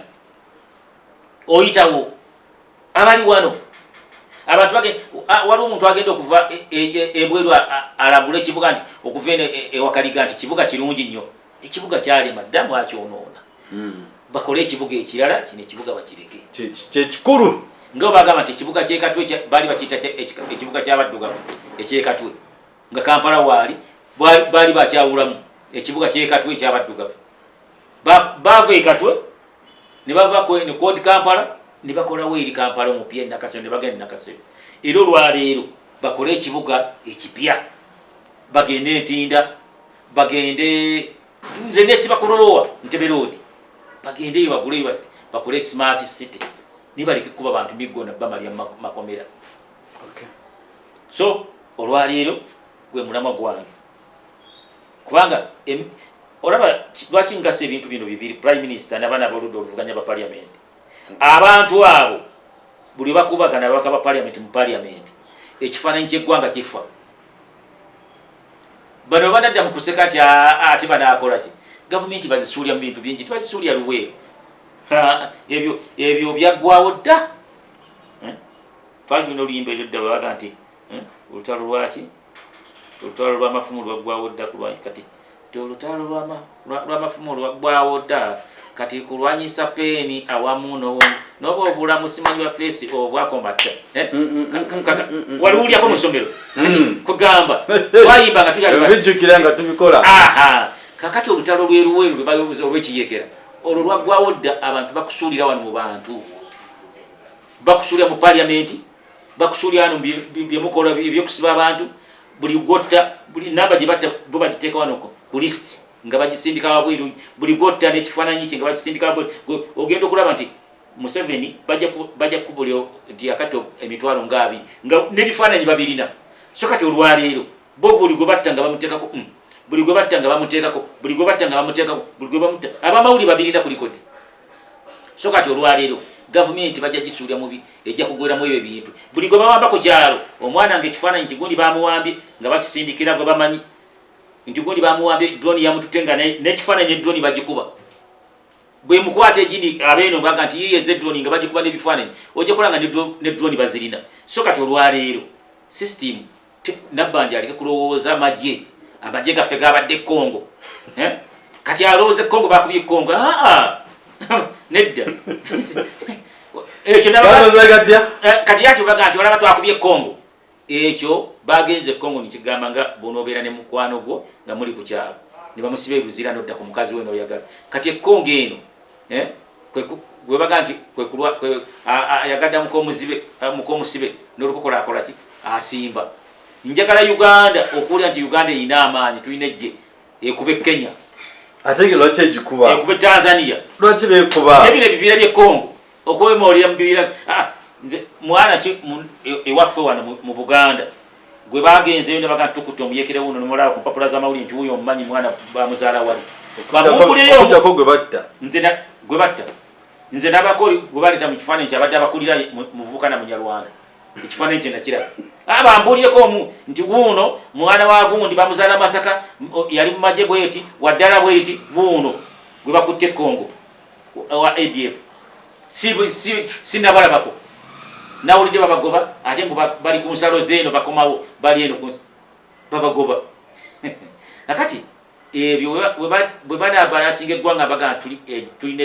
oyitawo abali wano abantu waliwo omuntu agenda okuva ebweru alagula ekibuga nti okuva ewakaliga nti kibuga kirungi nnyo. Ekibuga kyalema ddamu akyonoona. Bakole ekibuga ekirala, kino ekibuga bakireke kyekikulu. Nga bagamba nti ekibuga ky'ekatwe baali bakiyita ekibuga ky'abaddugavu ekyekatwe, nga Kampala waali baali bakyawulamu ekibuga ky'ekatwe ekyabaddugavu. Baava ekatwe ne bava ne kodi Kampala ne bakolawo eri Kampala omupya e Nakasero ne bagenda e Nakasero. Era olwaleero bakole ekibuga ekipya, bagende Ntinda, bagende nze nesiba kulolowa Ntebe Road, bagendeyo baguleyo bakole smart city, nibaleke kuba bantu migona bamalya makomera. So olwaleero gwe mulamwa gwange kubanga olaba lwaki ngasa ebintu bino bibiri, Prime Minister n'abaana b'oludda oluvuganya ba Parliament. Abantu abo buli bakubagana ababaka ba Parliament mu Parliament, ekifaananyi ky'eggwanga kifa. Bano banadda mu kuseka nti ate banaakola ki? Gavumenti bazisuulya mu bintu bingi, tebazisuulya luweero. Ebyo byaggwawo dda. Twali tulina oluyimba eryo dda babaga nti olutalo lwaki? Olutalo lw'amafumu lwaggwawo dda ku lwanyi kati. Olutalo lw'amafumu lwaggwawo dda kati kulwanyisa peeni awamu n'oba obulamu simanyi bwa feesi obwakombatta. Waliwulyako mu ssomero kati kugamba twayimba nga tujjukira nga tubikola. Kakati olutalo lweruweru olw'ekiyekera olwo lwaggwawo dda. Abantu bakusuulira wano mu bantu, bakusuulira mu Parliament, bakusuulira wano byemukola ebyokusiba abantu, buli gotta buli namba gye batta bo bagiteeka wano ku list nga bagisindika wabweru, buli gotta n'ekifaananyi kye nga bagisindika wabweru. Ogenda okulaba nti Museveni bajja kubulyo nti akati emitwalo nga 2 nga n'ebifaananyi babirina. So kati olwaleero bo buli gwe batta nga bamuteekako, buli gwe batta nga bamuteekako, buli gwe batta nga bamuteekako, buli gwe bamutta abamawuli babirina ku likodi. So kati olwaleero gavumenti bajja gisuulya mubi ejja kugweramu ebyo bintu. Buli gwe bawamba ku kyalo omwana ng'ekifaananyi kigundi bamuwambye nga bakisindikira gwe bamanyi nti gundi bamuwambye drone yamututte nga n'ekifaananyi edrone bagikuba. Bwe mukwata egindi abeeno baga nti yiye drone nga bagikuba n'ebifaananyi ojja kola nga ne drone bazirina. So kati olwaleero system Nabbanja aleke kulowooza amagye gaffe gabadde Congo. Kati alowooza Congo bakubye Congo. Nedda. Kati yati baga nti olaba twakubye Congo. Ekyo bagenze Congo nikigamba nga bonobeera ne mukwano gwo nga muli ku kyalo ne bamusiba ebuzira nodda ku mukazi we n'oyagala. Kati Congo eno gwe baga nti ayagadda mukomusibe n'olukokola akola ki? Asimba. Njagala Uganda okuwulira nti Uganda erina amaanyi, tulina ejje ekube Kenya. Ate lwaki egikuba? Ekube Tanzania. Lwaki beekuba? Nebino ebibiira by'e Congo okwemoolera mu bibiira. Nze mwana ki ewaffe wano mu Buganda gwe bagenzeyo ne baga tukutte omuyekere wuno nomulaba ku mpapula z'amawulire nti wuyo omumanyi mwana bamuzaala wali. Okujjako gwe batta. Gwe batta. Nze n'abakoli gwe baleeta mu kifaananyi kyabadde abakulira muvubuka na Munyarwanda. ekifaananyi kye nakiraba bambulireko omu nti wuuno mwana wa gundi bamuzaala Masaka yali mu magye bweti waddala bweti buuno gwe bakutte Congo wa ADF sinabalabako nawulidde babagoba ate mbu bali ku nsalo zeeno bakomawo bali eno babagoba akati ebyo bwe banabalasinga eggwanga bagamba tulina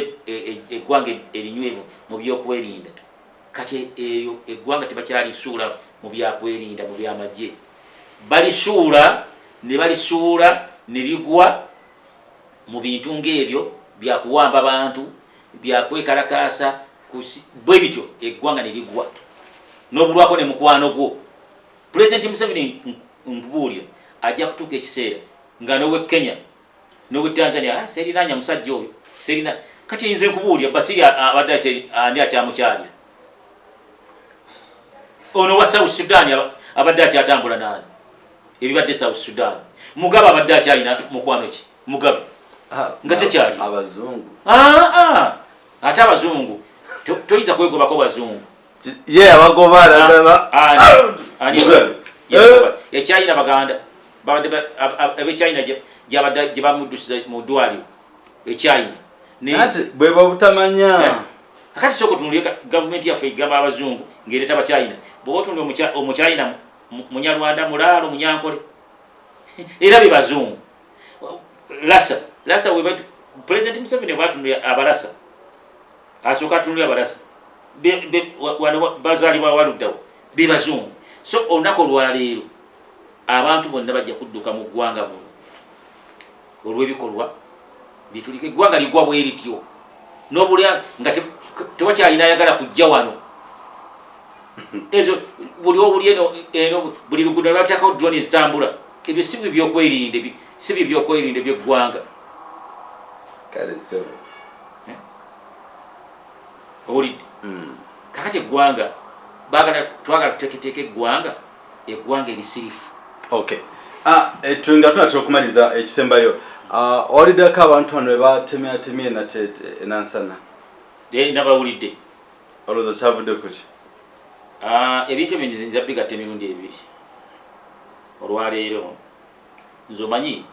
eggwanga erinywevu mu byokwerinda kati eyo eggwanga tebakyalisuula mu byakwerinda mu byamagye balisuula ne ligwa mu bintu ng'ebyo byakuwamba abantu byakwekalakaasa bwe bityo eggwanga ne ligwa n'obulwako ne mukwano gwo Pulezidenti Museveni nkubuulira ajja kutuuka ekiseera nga nowe Kenya nowe Tanzania serinaanya musajja oyo serina kati nze nkubuulira Basiri abadde ani akyamukyalira ono wa South Sudan abadde akyatambula nani ebibadde South Sudan Mugabe abadde akyalina mukwano ki Mugabe nga tekyali abazungu ate abazungu toyiza kwegobako bazungu abagoba ekyayina baganda ebekyayina gye bamuddusiza mu ddwaliro ekyayina bwe babutamanya akati soko tunulye gavumenti yaffe igamba abazungu ng'ereeta bakyayina bw'oba otunulye omukyayina munyarwanda mulaalo munyankole era be bazungu lasa Pulezidenti Museveni bwatunulya abalasa asooka atunulya abalasa bazaalibwa waluddawo be bazungu so olunaku olwaleero abantu bonna bajja kudduka mu ggwanga muno olw'ebikolwa bitulika eggwanga ligwa bwe lityo n'obulya nga tewakyalina ayagala kujja wano ezo buli obuli eno buli luguudo lwateekako drone zitambula ebyo si bye byokwerinda by'eggwanga owulidde kakati eggwanga twagala tuteeketeeka eggwanga erisirifu nga tunatera okumaliza ekisembayo owuliddeko abantu bano bebatemyatemye nate enansana nabawulidde olowooza kyavudde kuki ebintu ebyo nza bigatta emirundi ebiri olwaleero nze omanyi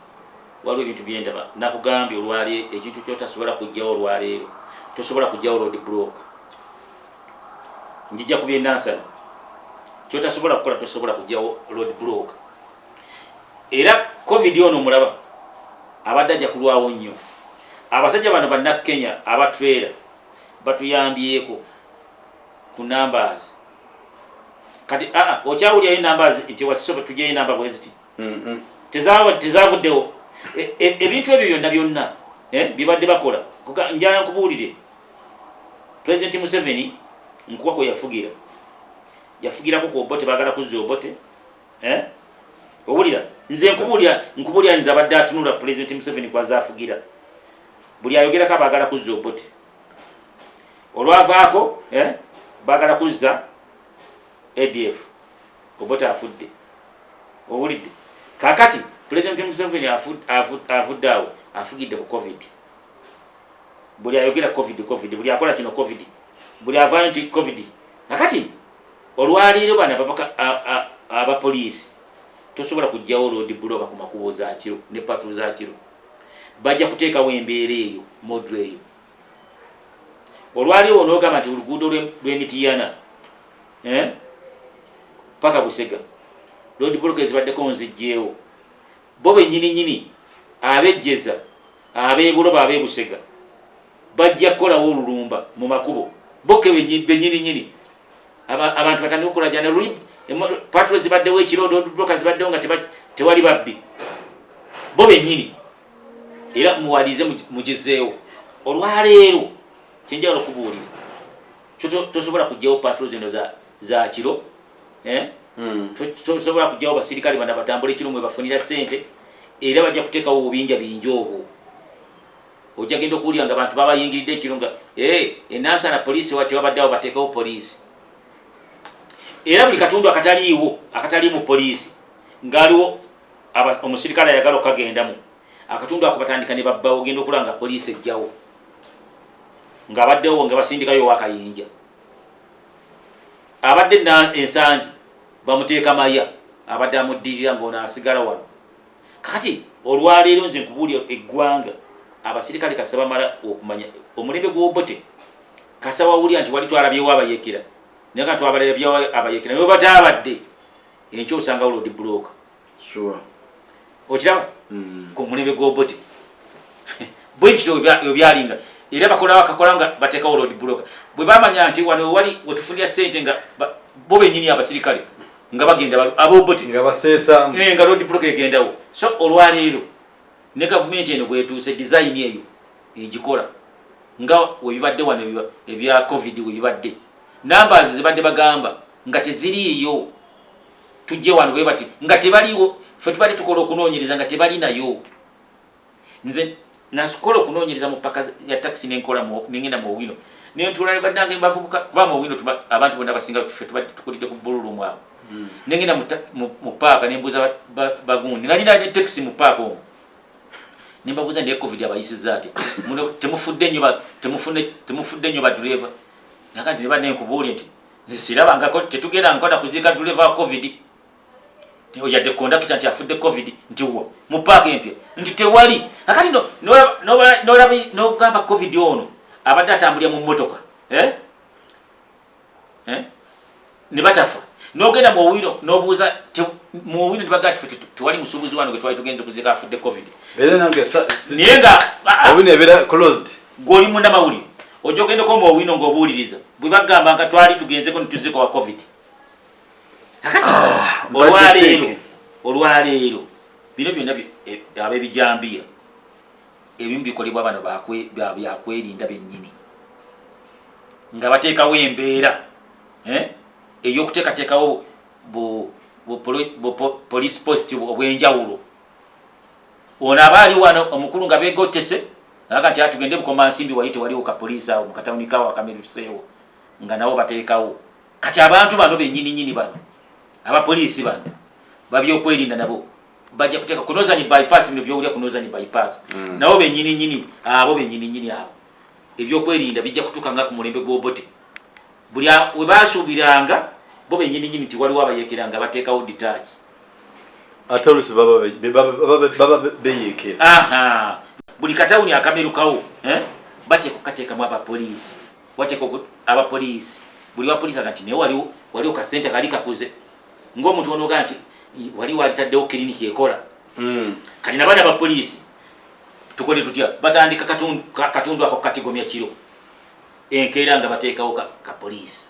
waliwo ebintu byendaba nakugambye olwaleero ekintu kyotasobola kujjawo olwaleero tosobola kujjawo road block njijja ku byennansana kyotasobola kukola tosobola kujjawo road block era covid ono mulaba abadde ajja kulwawo nnyo abasajja bano bannakenya abatwera batuyambyeko ku numbers kati okyawulyayo numbers nti wakisoba tujjayo namba bweziti tezavuddewo ebintu ebyo byonna bibadde bakola njala nkubuulire Pulezidenti Museveni nkuwako yafugirako ku Obote baagala kuzza Obote owulira nze nkubuulira nze abadde atunula Pulezidenti Museveni kwaza afugira buli ayogerako abaagala kuzza Obote olwavaako baagala kuzza ADF Obote afudde owulidde kakati Pulezidenti Museveni afudde awo afugidde ku covid buli ayogera covid buli akola kino covid buli avaayo nti covid kakati olwaleero bana abapoliisi tosobola kujjawo road block ku makubo zakiro ne patro zakiro bajja kuteekawo embeera eyo modre eyo olwaleero onoogamba nti oluguudo lw'emitiyana paka Busega road block ezibaddeko nzijjeewo bo bennyininyini abejjeza abeebuloba abeebusega bajja kukolawo olulumba mu makubo boke bennyininyini abantu batandika okukolajana patro zibaddewo ekirondo bloka zibaddewo nga tewali babbi bo bennyini era muwalize mugizeewo olwaleero kyenjagala okubuulira tosobola kujjawo patro zino za kiro tosobola kujjawo basirikale bana batambula ekiro mwe bafunira ssente era bajja kuteekawo obubinja bingi obwo ojja genda okuwulira nga abantu babayingiridde ekiro nga enansana poliisi wati wabaddeawo bateekawo poliisi era buli katundu akataliimu poliisi ngaaliwo omusirikale ayagala okagendamu akatundu ako batandika ne babbawo ogenda okulaba nga poliisi ejjawo ng'abaddewo nga basindikayo wakayinja abadde na ensangi bamuteeka maya abadde amuddirira ng'ono asigala wano kakati olwaleero nze nkubuulira eggwanga abasirikale kasaba mala okumanya omulembe gw'Obote kasaba wulya nti wali twalabyewo abayekera naye nga twabalabyewo abayekera naye bataabadde enkyo osanga road block okiraba ku mulembe gw'Obote bwe bityo ebyalinga era bakakola nga bateekawo road block bwe bamanya nti wano wali wetufunira ssente nga bo bennyini abasirikale nga bagenda ab'Obote nga baseesa nga road block egendawo so olwaleero ne gavumenti eno bwetuuse design eyo egikola nga webibadde wano ebya covid webibadde numbers zibadde bagamba nga teziriiyo tujje wano bwe bati nga tebaliwo ffe tubadde tukola okunoonyereza nga tebali nayo nze nakola okunoonyereza mu paka ya taxi nengenda mu Owino nentula baddange bavubuka kuba mu Owino abantu bonna basinga ffe tubadde tukulidde ku bululu mwawo nengenda mu paaka nembuuza bagundi nalina ne taxi mu paaka omwo nimbabuuza ndi covid abayisiza ati muno temufudde nnyo badureva nakati ne badde nkubuulye nti nze sirabangako tetugenda nkona kuziika dureva wa covid oyadde kondakita nti afudde covid nti wa mu paaka empya nti tewali nakati nogamba covid ono abadde atambulira mu mmotoka ne batafa nogenda mu Owino nobuuza mu Owino ne bagamba ti tewali musuubuzi wano gwe twali tugenze kuziika afudde covid naye nga Owino ebeera closed gw'oli munnamawulire ojja ogendako mu Owino ng'obuuliriza bwe bagamba nga twali tugenzeko nituziika wa covid akati olwaleero bino byonna ab'ebijambiya ebimu bikolebwa bano byakwerinda bennyini nga bateekawo embeera ey'okuteekateekawo police post obw'enjawulo ono aba ali wano omukulu nga beegottese aga nti atugende bukomansimbi wali tewaliwo kapoliisi awo mukatawunikawo akamere tuseewo nga nabo bateekawo kati abantu bano bennyininyini bano abapoliisi bano babyokwerinda nabo bajja kuteeka kunoza ni bypass bino byowulya kunoza ni bypass nabo bennyininyini abo ebyokwerinda bijja kutuuka nga ku mulembe gw'Obote buli we basuubiranga bo bennyininyini nti waliwo abayekera bateekawo detach ate olusi baba beyeekera buli katawuni akamerukawo bateeka okukateekamu abapoliisi wateeka abapoliisi buli wapoliisi aga nti naye waliwo kasente kali kakuze ng'omuntu onoga nti waliwo alitaddewo kiriniki ekola kati nabaana abapoliisi tukole tutya batandika katundu ako katigomya kiro enkeera nga bateekawo kapoliisi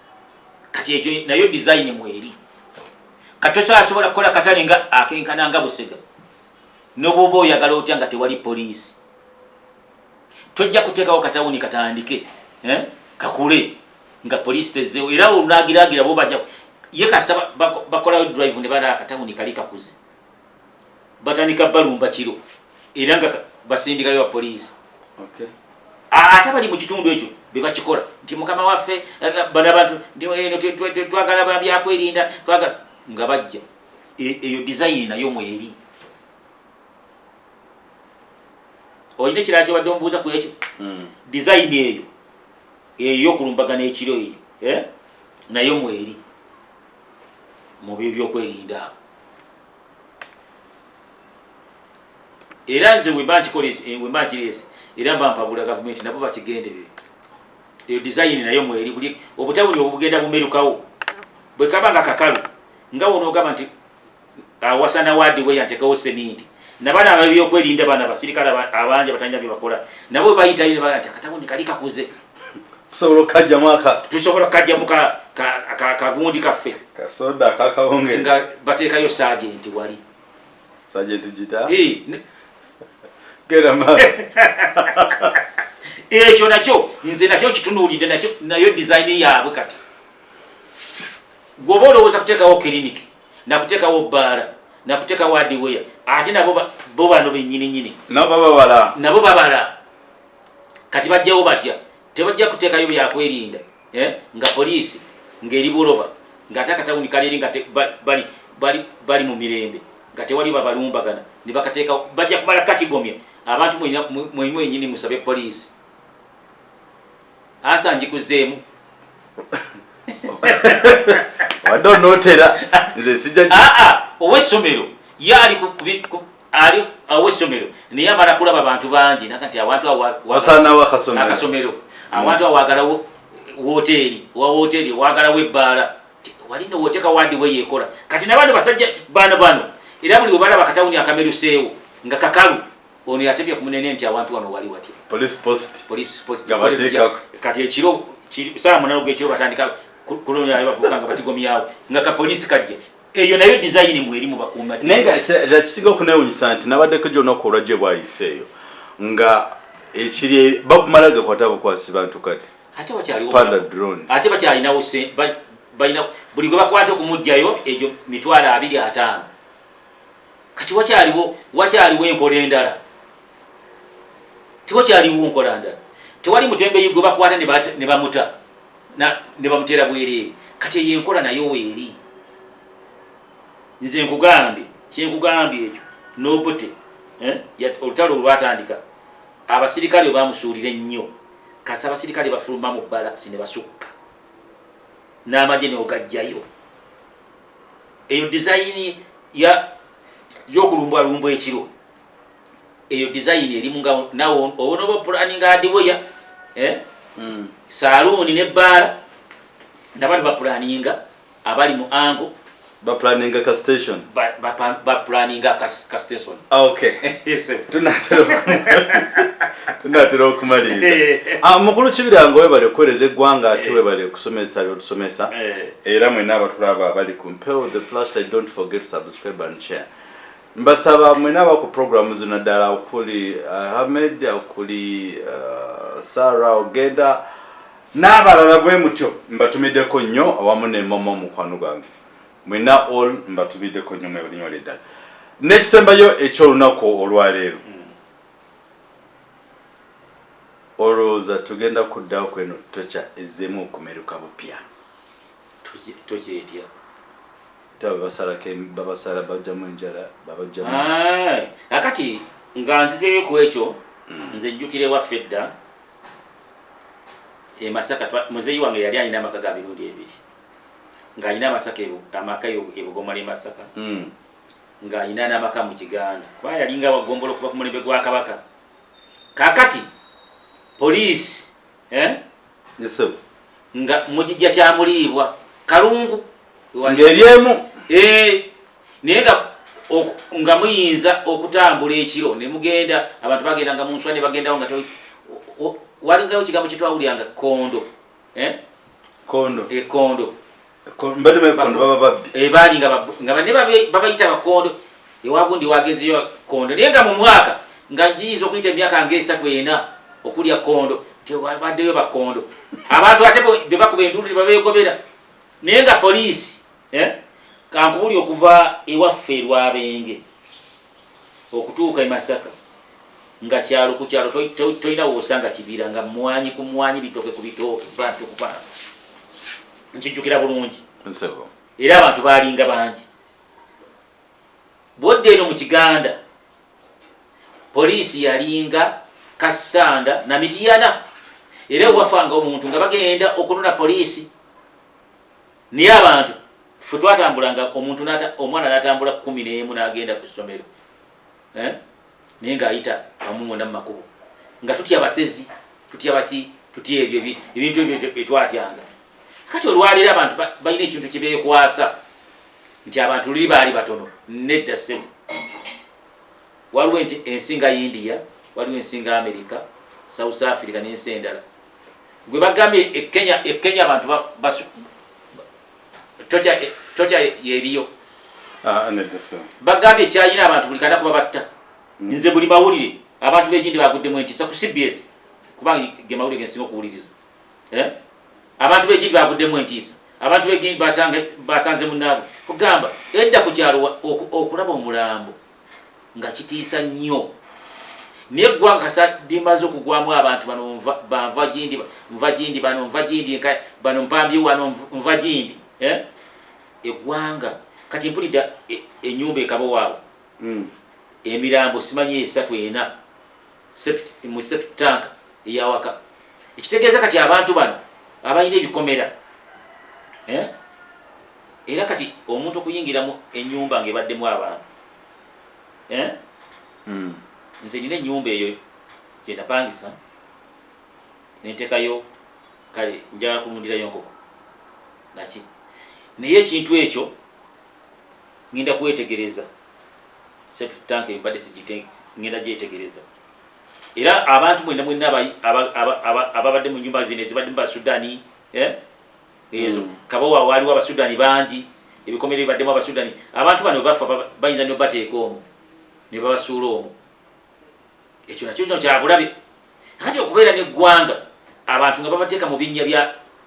kati ekyo nayo design mweri kati asobola kukola katale nga akenkana nga Busega n'obwoba oyagala otya nga tewali poliisi tojja kuteekawo katawuni katandike kakule nga poliisi tezzeewo era olulagiragira bo bajja ye kasaba bakolayo drive ne bala katawuni kali kakuze batandika balumba kiro era nga basindikayo wa poliisi ate bali mu kitundu ekyo bebakikola nti mukama waffe bana bantu twagala byakwerinda twagala nga bajja eyo design nayo mweri oyina ekirala kyobadde omubuuza ku ekyo design eyo ey'okulumbagana ekiro eyo nayo mweri mu byebyokwerinda abo era nze wemba nkireese era mba mpabula gavumenti nabo bakigenderere eyo design nayo mweri buli obutawuli obugenda bumerukawo bwe kaba nga kakalu nga wonoogamba nti awasana wadi weya ntekawo seminti nabaana ababyokwerinda bana abasirikale abangi abatanja bye bakola nabo bayitayo ne baga nti akatawuni kali kakuze tusobola kukajjamu kagundi kaffe kasoda kakawonge nga bateekayo sajenti wali sajenti jita ekyo nakyo nze nakyo kitunuulidde nayo design yaabwe kati gwoba olowooza kuteekawo kiriniki nakuteekawo bbaala nakuteekawo adiweya ate nabo bo bano bennyininyini nabo babala kati bajjawo batya tebajja kuteekayo byakwerinda nga poliisi ng'eri buloba ng'ate akatawuni kaleeri nga bali mu mirembe nga tewali babalumbagana ne bakateekawo bajja kumala katigomya abantu mwenyini musabe poliisi asa njikuzeemu wadde onootera nze sijja ow'essomero ye ali ow'essomero naye amala kulaba abantu bangi nakati abantu wasaanawo akasomero abantu awaagalawo woteeri waagalawo ebbaala walina woteeka wandi weyeekola kati nabano basajja bano era buli webalaba akatawuni akameruseewo nga kakalu ono yatebye ku munene nti abantu wano wali watya kati ekiro saa munano gekiro batandika kulonya bavuka nga batigomyawo nga kapoliisi kajja eyo nayo design mu eri mu bakuuma naye nga kisiga okunewunyisa nti nabaddeko gy'onaku olwajje bwayiseeyo nga ekiri bakumala gakwata bukwasi bantu kati ate wakyaliwo ate bakyalinawo balina buli gwe bakwata okumugjayo egyo 250 kati wakyaliwo enkola endala tiwakyaliwo nkola ndala tewali mutembeyi gwe bakwata ne bamuta ne bamuteera bwereere kati eyo enkola nayo weeri nze kyenkugambye ekyo nobote olutalo olwatandika abasirikale bamusuulira ennyo kasi abasirikale bafuluma mu balakisi ne basukka n'amagye neogajjayo eyo disayini y'okulumbwalumba ekiro eyo disayini erimu nga nawo owonoba pulaninga adiboya saluuni nebbaala nabano bapulaninga abali mu ango bapulaninga ka station bapulaninga ka station tunatera okumaliriza mukulu kibiranga webale okuweereza eggwanga ate webale okusomesa byotusomesa era mwena abatulaba abali ku mpewo the flashlight don't forget to subscribe and share mbasaba mwena aba ku programu zino ddala okuli Ahmed okuli Sarah Ogeda n'abalala bwe mutyo mbatumiddeko nnyo awamu ne mama mukwano gwange mwena all mbatumiddeko nnyo mwebalinywala ddala n'ekisembayo ekyolunaku olwaleero olowooza tugenda kuddawo kweno tocha ezzemu okumeruka bupya tokyetya babasala bajjamu enjala babajjamu akati nga nzizeyo ku ekyo nze njjukira ewaffe edda emasaka muzeeyi wange yali alina amaka ga mirundi ebiri ng'alina amaka ebugoma lye Masaka ng'alina n'amaka mu Kiganda kuba yalinga wagombola okuva ku mulembe gwa Kabaka kakati poliisi nga mukijja kyamuliibwa Kalungu ng'eryemu naye nga muyinza okutambula ekiro ne mugenda abantu bagendanga mu nswa ne bagendawo nga walingayo kigambo kyetwawulyanga kondo kondo baali nga babayita bakondo ewagundi wagezeyo kondo naye nga mu mwaka nga njiyinza okuyita emyaka nga 3-4 okulya kondo tebaddeyo bakondo abantu ate bebakuba endulu nebabegobera naye nga poliisi kankubuli okuva ewaffe Lwabenge okutuuka e Masaka nga kyalo ku kyalo tolina woosanga kibira nga mwanyi ku mwanyi bitooke ku bitooke bantu ku bantu nkijjukira bulungi era abantu baalinga bangi bwodde eno mu Kiganda poliisi yalinga Kasanda na Mityana era wafanga omuntu nga bagenda okunona poliisi naye abantu ffe twatambulanga omwana n'atambula 11 n'agenda ku ssomero naye ng'ayita amuŋŋonda mu makubo nga tutya basezi tutya baki tutya ebyo ebintu ebyo byetwatyanga kati olwaleero abantu balina ekintu kye beekwasa nti abantu luli baali batono nedda ssemu waliwo ensi nga India waliwo ensi nga America South Africa n'ensi endala gwe bagambye Kenya abantu totya yeriyo bagambye ekyayina abantu buli kanaku babatta nze buli mawulire abantu begindi baguddemu entiisa ku CBS kubanga ge mawulire gensinga okuwuliriza abantu begindi baguddemu entiisa abantu begindi basanze munaabwe kugamba edda ku kyalo okulaba omulambo nga kitiisa nnyo naye eggwanga kasa limaze okugwamu abantu bano banva gindi bano nva gindi bano mpambye wano nva gindi eggwanga kati mpulidda ennyumba ekabo waawe emirambo simanyi 3-4 mu septanka eyawaka ekitegeeza kati abantu bano abalina ebikomera era kati omuntu okuyingiramu ennyumba ng'ebaddemu abantu nze nina ennyumba eyo gye napangisa nentekayo kale njagala kulundirayo nkoko naki naye ekintu ekyo ngenda kwetegereza septic tank ebadde ngenda gyetegereza era abantu mwenna ababadde mu nyumba zino ezibadde mu Basudani ezo kabowa waliwo Abasudani bangi ebikomere bibaddemu Abasudani abantu bano bafa bayinza ne bateeka omwo ne babasuula omwo ekyo nakyo kino kyabulabe kati okubeera n'eggwanga abantu nga babateeka mu binnya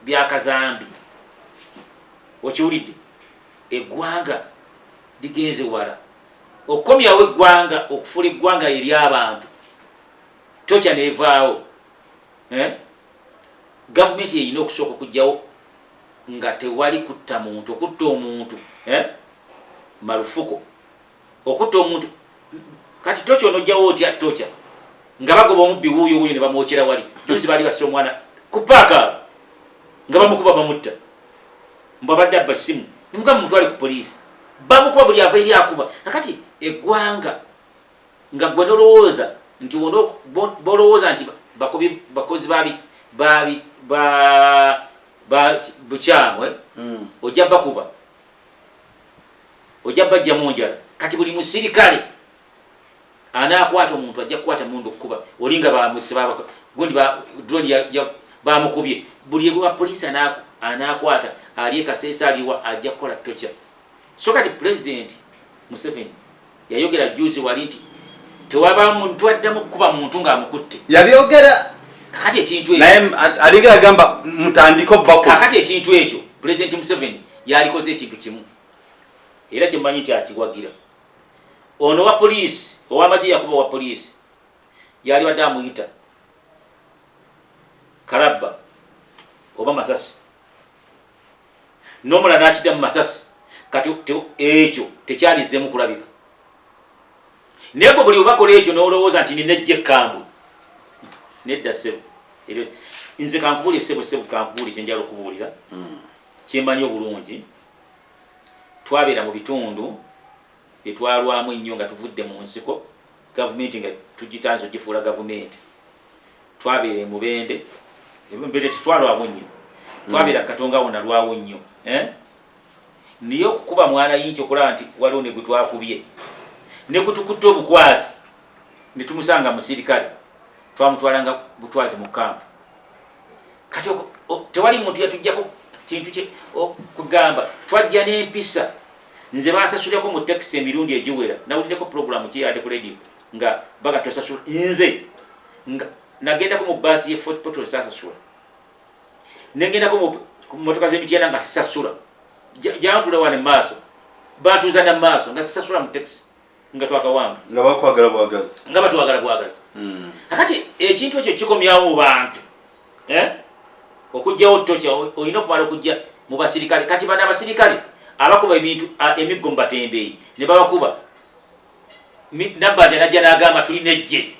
bya kazambi okiwulidde eggwanga ligenze wala okukomyawo eggwanga okufuula eggwanga eri abantu tokya neevaawo gavumenti eyina okusooka okugyawo nga tewali kutta muntu okutta omuntu marufuko okutta omuntu kati tokya onojjawo otya tokya nga bagoba omubbi wuuyo ne bamwokyera wali juzi baali basira omwana ku paaka nga bamukuba bamutta mbwabadde abba ssimu nimugamba mutwale ku poliisi bamukuba buli ava eri akuba nakati eggwanga nga gwe nolowooza nti bolowooza nti bakozi bukyamwe ojja bakuba ojja bajja mu njala kati buli musirikale anaakwata omuntu ajja kukwata mundu okukuba olinga gundi droni bamukubye buli wa poliisi anaakwata ali ekaseesa aliwa ajja kukola tokya so kati President Museveni yayogera juzi wali nti tewaba muntu addamu kukuba muntu ng'amukutte yabyogera kakati ekintu ekyo naye alinga agamba mutandiko bako kakati ekintu ekyo President Museveni yalikoze ekintu kimu era kimanyi nti akiwagira ono wa poliisi ow'amagye yakuba wa poliisi yali badde amuyita kalabba oba masasi n'omulala n'akiddamu masasi kati ekyo tekyalizzemu kulabika naye gwe buli obakola ekyo n'olowooza nti nina ejja ekkambwe nedda ssebo nze kankubuulire ssebo kankubuulire kyenjala okubuulira kyemmanyi obulungi twabeera mu bitundu byetwalwamu ennyo nga tuvudde mu nsiko gavumenti nga tugitanze ogifuula gavumenti twabeera emubende emubende tetwalwawo nnyo twabeera katonga wona lwawo nnyo niye okukuba mwana yinki okulaba nti waliwo ne gwe twakubye ne kutukutta obukwasi ne tumusanga musirikale twamutwalanga butwazi mu kampu kati tewali muntu yatujjako kintu kugamba twajja n'empisa nze basasuleko mu takisi emirundi egiwera nawuliddeko programu kiyadde ku radio nga baga tosasula nze nga nagendako mu baasi ye Fort Portal sasasula negendako mu motoka z'emityana nga sisasula jantula wane maaso batuuza na maaso nga sisasula mu takisi nga twakawanga nga bakwagala bwagazi nga batwagala bwagazi akati ekintu ekyo kikomyawo mu bantu okugjawo tokya olina okumala okujja mu basirikale kati bana abasirikale abakuba ebintu emiggo mu batembeeyi ne babakuba nabbanja najja n'agamba tulina ejje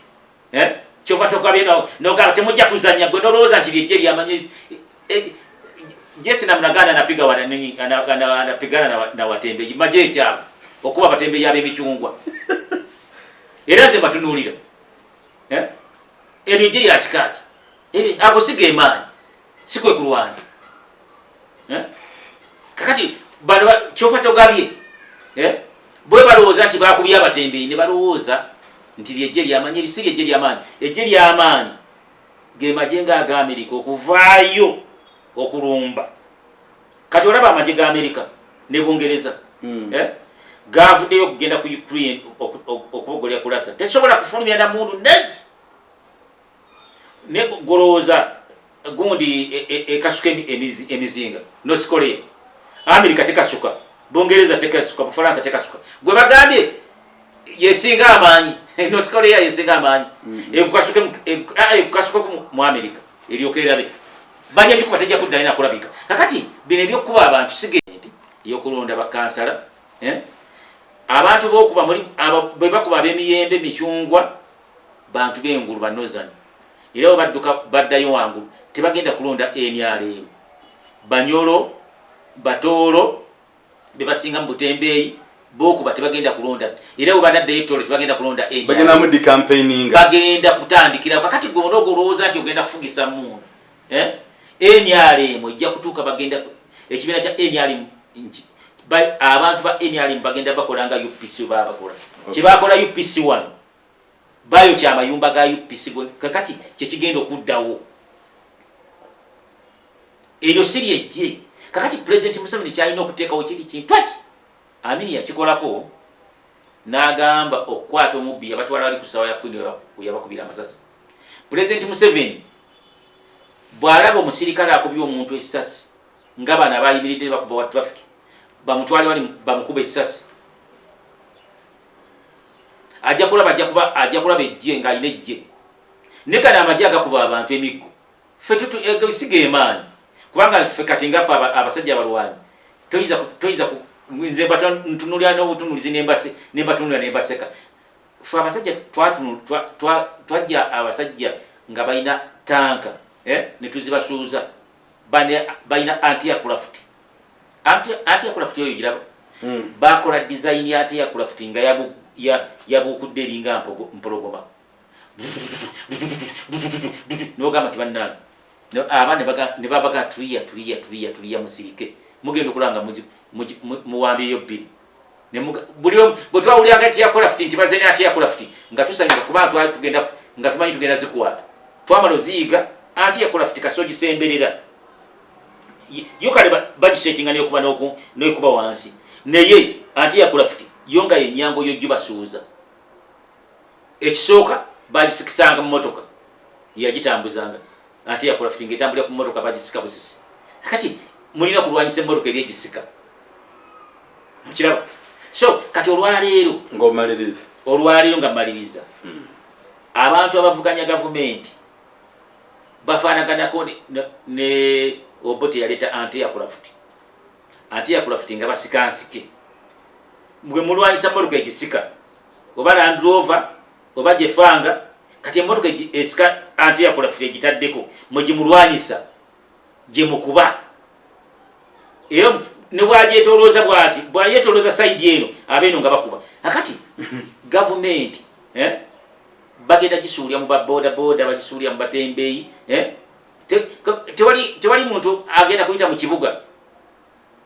kyova togabye nogamba temujja kuzanya gwe nolowooza nti lyejje lyamanyi jesi namnaganda anapigana na watembeeyi maje ekyalo okuba abatembeeyi ab'emicungwa era nze mbatunuulira eryo ejje lyakikaaki ago siga emaanyi sikwe ku lwanda kakati bano kyofa togabye bwe balowooza nti bakubye abatembeeyi ne balowooza nti lyejje lyamanyi erisi lyejje lyamaanyi ejje lyamaanyi ge magye ng'aga Amerika okuvaayo okulumba kati olaba amagye ga Amerika ne Bungereza gavuddeyo okugenda ku Ukraine okubogolya ku Russia tesobola kufulumya na mundu negi ne golowooza gundi ekasuka emizinga North Korea Amerika tekasuka Bungereza tekasuka Bufaransa tekasuka gwe bagambye yesinga amaanyi North Korea yesinga amaanyi ekukasuka mu Amerika eryokererabe bajja gikuba tejja kudda alina kulabika kakati bino ebyokuba abantu sigenti eyokulonda bakansala abantu bokuba bwe bakuba ab'emiyembe emicungwa bantu b'engulu banozani era bwe badduka baddayo wangulu tebagenda kulonda NRM Banyolo Batoolo bebasinga mu Butembeeyi bokuba tebagenda kulonda era obanadde yetolo tebagenda kulonda bagenda mu di campaigning bagenda kutandikira kakati gwono ogolowooza nti ogenda kufugisa mundu NRM ejja kutuuka bagenda ekibiina kya NRM abantu ba NRM bagenda bakolanga UPC babakola kyebakola UPC 1 bayo kyamayumba ga UPC kakati kyekigenda okuddawo eryo siri ejje kakati President Museveni kyalina okuteekawo kiri kintu ki Amini yakikolako n'agamba okukwata omubbi abatwala bali ku ssaawa ya Queen yabakubira amasasi. President Museveni bw'alaba omusirikale akubye omuntu essasi nga bano abayimiridde bakuba wa traffic bamutwale wali bamukuba essasi ajja kulaba ejje ng'alina ejje ne kano amagye agakuba abantu emiggo ffe ebisiga emaanyi kubanga ffe kati ngafe abasajja abalwanyi toyiza nze ntunulira n'obutunulizi nembatunulira nembaseka ffe abasajja twajja abasajja nga balina tanka ne tuzibasuuza balina anti-aircraft oyo giraba bakola design ya anti-aircraft nga yabuukudde eringa mpologoma nogamba nti bannange abaana ne babaga tuliya musirike mugenda okulanga muwambyeyo bbiri buli bwe twawuliranga anti-aircraft nti bazene anti-aircraft nga tusanyuka kuba nga tumanyi tugenda zikwata twamala oziyiga anti-aircraft kasogisemberera yo kale bagisetinga nekuba wansi naye anti-aircraft yo nga yenyango yo gibasuuza ekisooka bagisikisanga mu motoka yagitambuzanga anti-aircraft ng'etambulira ku motoka bagisika busisi kati mulina kulwanyisa emmotoka eri egisika mukiraba so kati olwaleero nga mmaliriza abantu abavuganya gavumenti bafaanaganako ne Obote yaleeta anti-aircraft nga basikansike bwe mulwanyisa emmotoka egisika oba Land Rover oba gyefanga kati emmotoka esika anti-aircraft egitaddeko mwegimulwanyisa gyemukuba era ne bwagyetolooza bwati bwayetolooza sayidi eno abeeno nga bakuba akati gavumenti bagenda gisuulya mu babodaboda bagisuulya mu batembeeyi tewali muntu agenda kuyita mu kibuga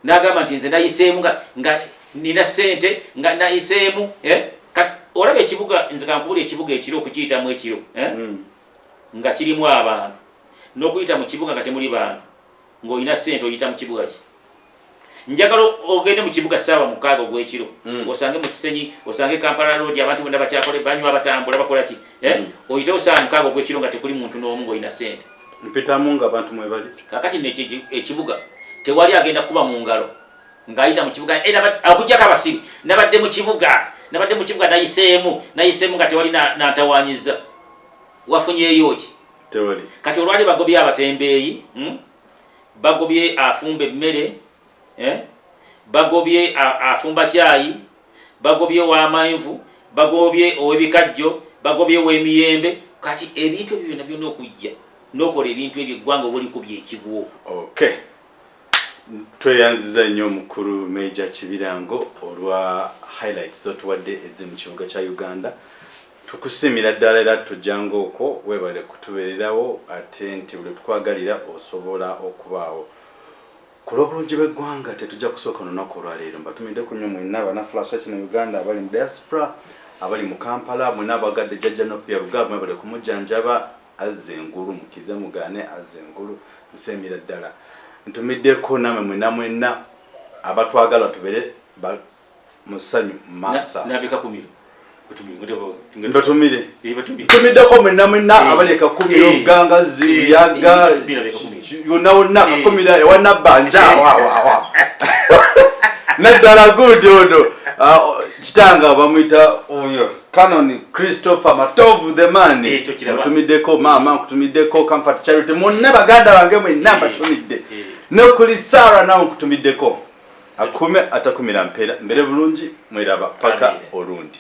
n'agamba nti nze nayiseemu nga nina ssente nga nayiseemu olaba ekibuga nze kankubula ekibuga ekiro okukiyitamu ekiro nga kirimu abantu n'okuyita mu kibuga nga temuli bantu ng'olina ssente oyita mu kibuga ki njagala ogende mu kibuga ssaawa 6 ogw'ekiro osange mu Kisenyi osange Kampala Road abantu bonna bakyakole banywa batambula bakola ki oyitewo ssaawa 6 ogw'ekiro nga tekuli muntu n'omu ng'olina ssente mpitamu nga abantu mwebali kakati ekibuga tewali agenda kuba mu ngalo ng'ayita mu kibuga akugjako abasiru nabadde mu kibuga nayiseemu nga tewali nantawanyiza wafunyeeyo ki tewali kati olwali bagobye abatembeeyi bagobye afumba emmere bagobye afumba kyayi bagobye ow'amenvu bagobye ow'ebikajjo bagobye ow'emiyembe kati ebintu ebyo byonna byonna okujja n'okola ebintu ebyo eggwanga oba olikubye ekigwo okay tweyanziza nnyo omukulu Major Kibirango olwa highlights zotuwadde ezi mu kibuga kya Uganda tukusimira ddala era tujjanga okwo webale kutubeererawo ate nti buli tukwagalira osobola okubaawo ku lw'obulungi bw'eggwanga tetujja kusooka olunaku olwaleero mbatumiddeko nnyo mwenna abana Flash kino Uganda abali mu diaspora abali mu Kampala mwenna abagadde jjajja Nopia Rugaba mwebale kumujjanjaba azze engulu mukize mugane azze engulu nsemira ddala ntumiddeko namwe mwenna abatwagala tubere musanyu masa nabeka kumiro batumire tumiddeko mwenna abaleka kumiro gangazi yaga yona kakumira ewana banja wa naddala good ono kitanga bamwita oyo Canon Christopher Matovu the man tumiddeko mama kutumiddeko Comfort Charity monna baganda bange mwenna batumidde nokuli Sara nawo kutumiddeko akume atakumira mpera mbere bulungi mweraba paka olundi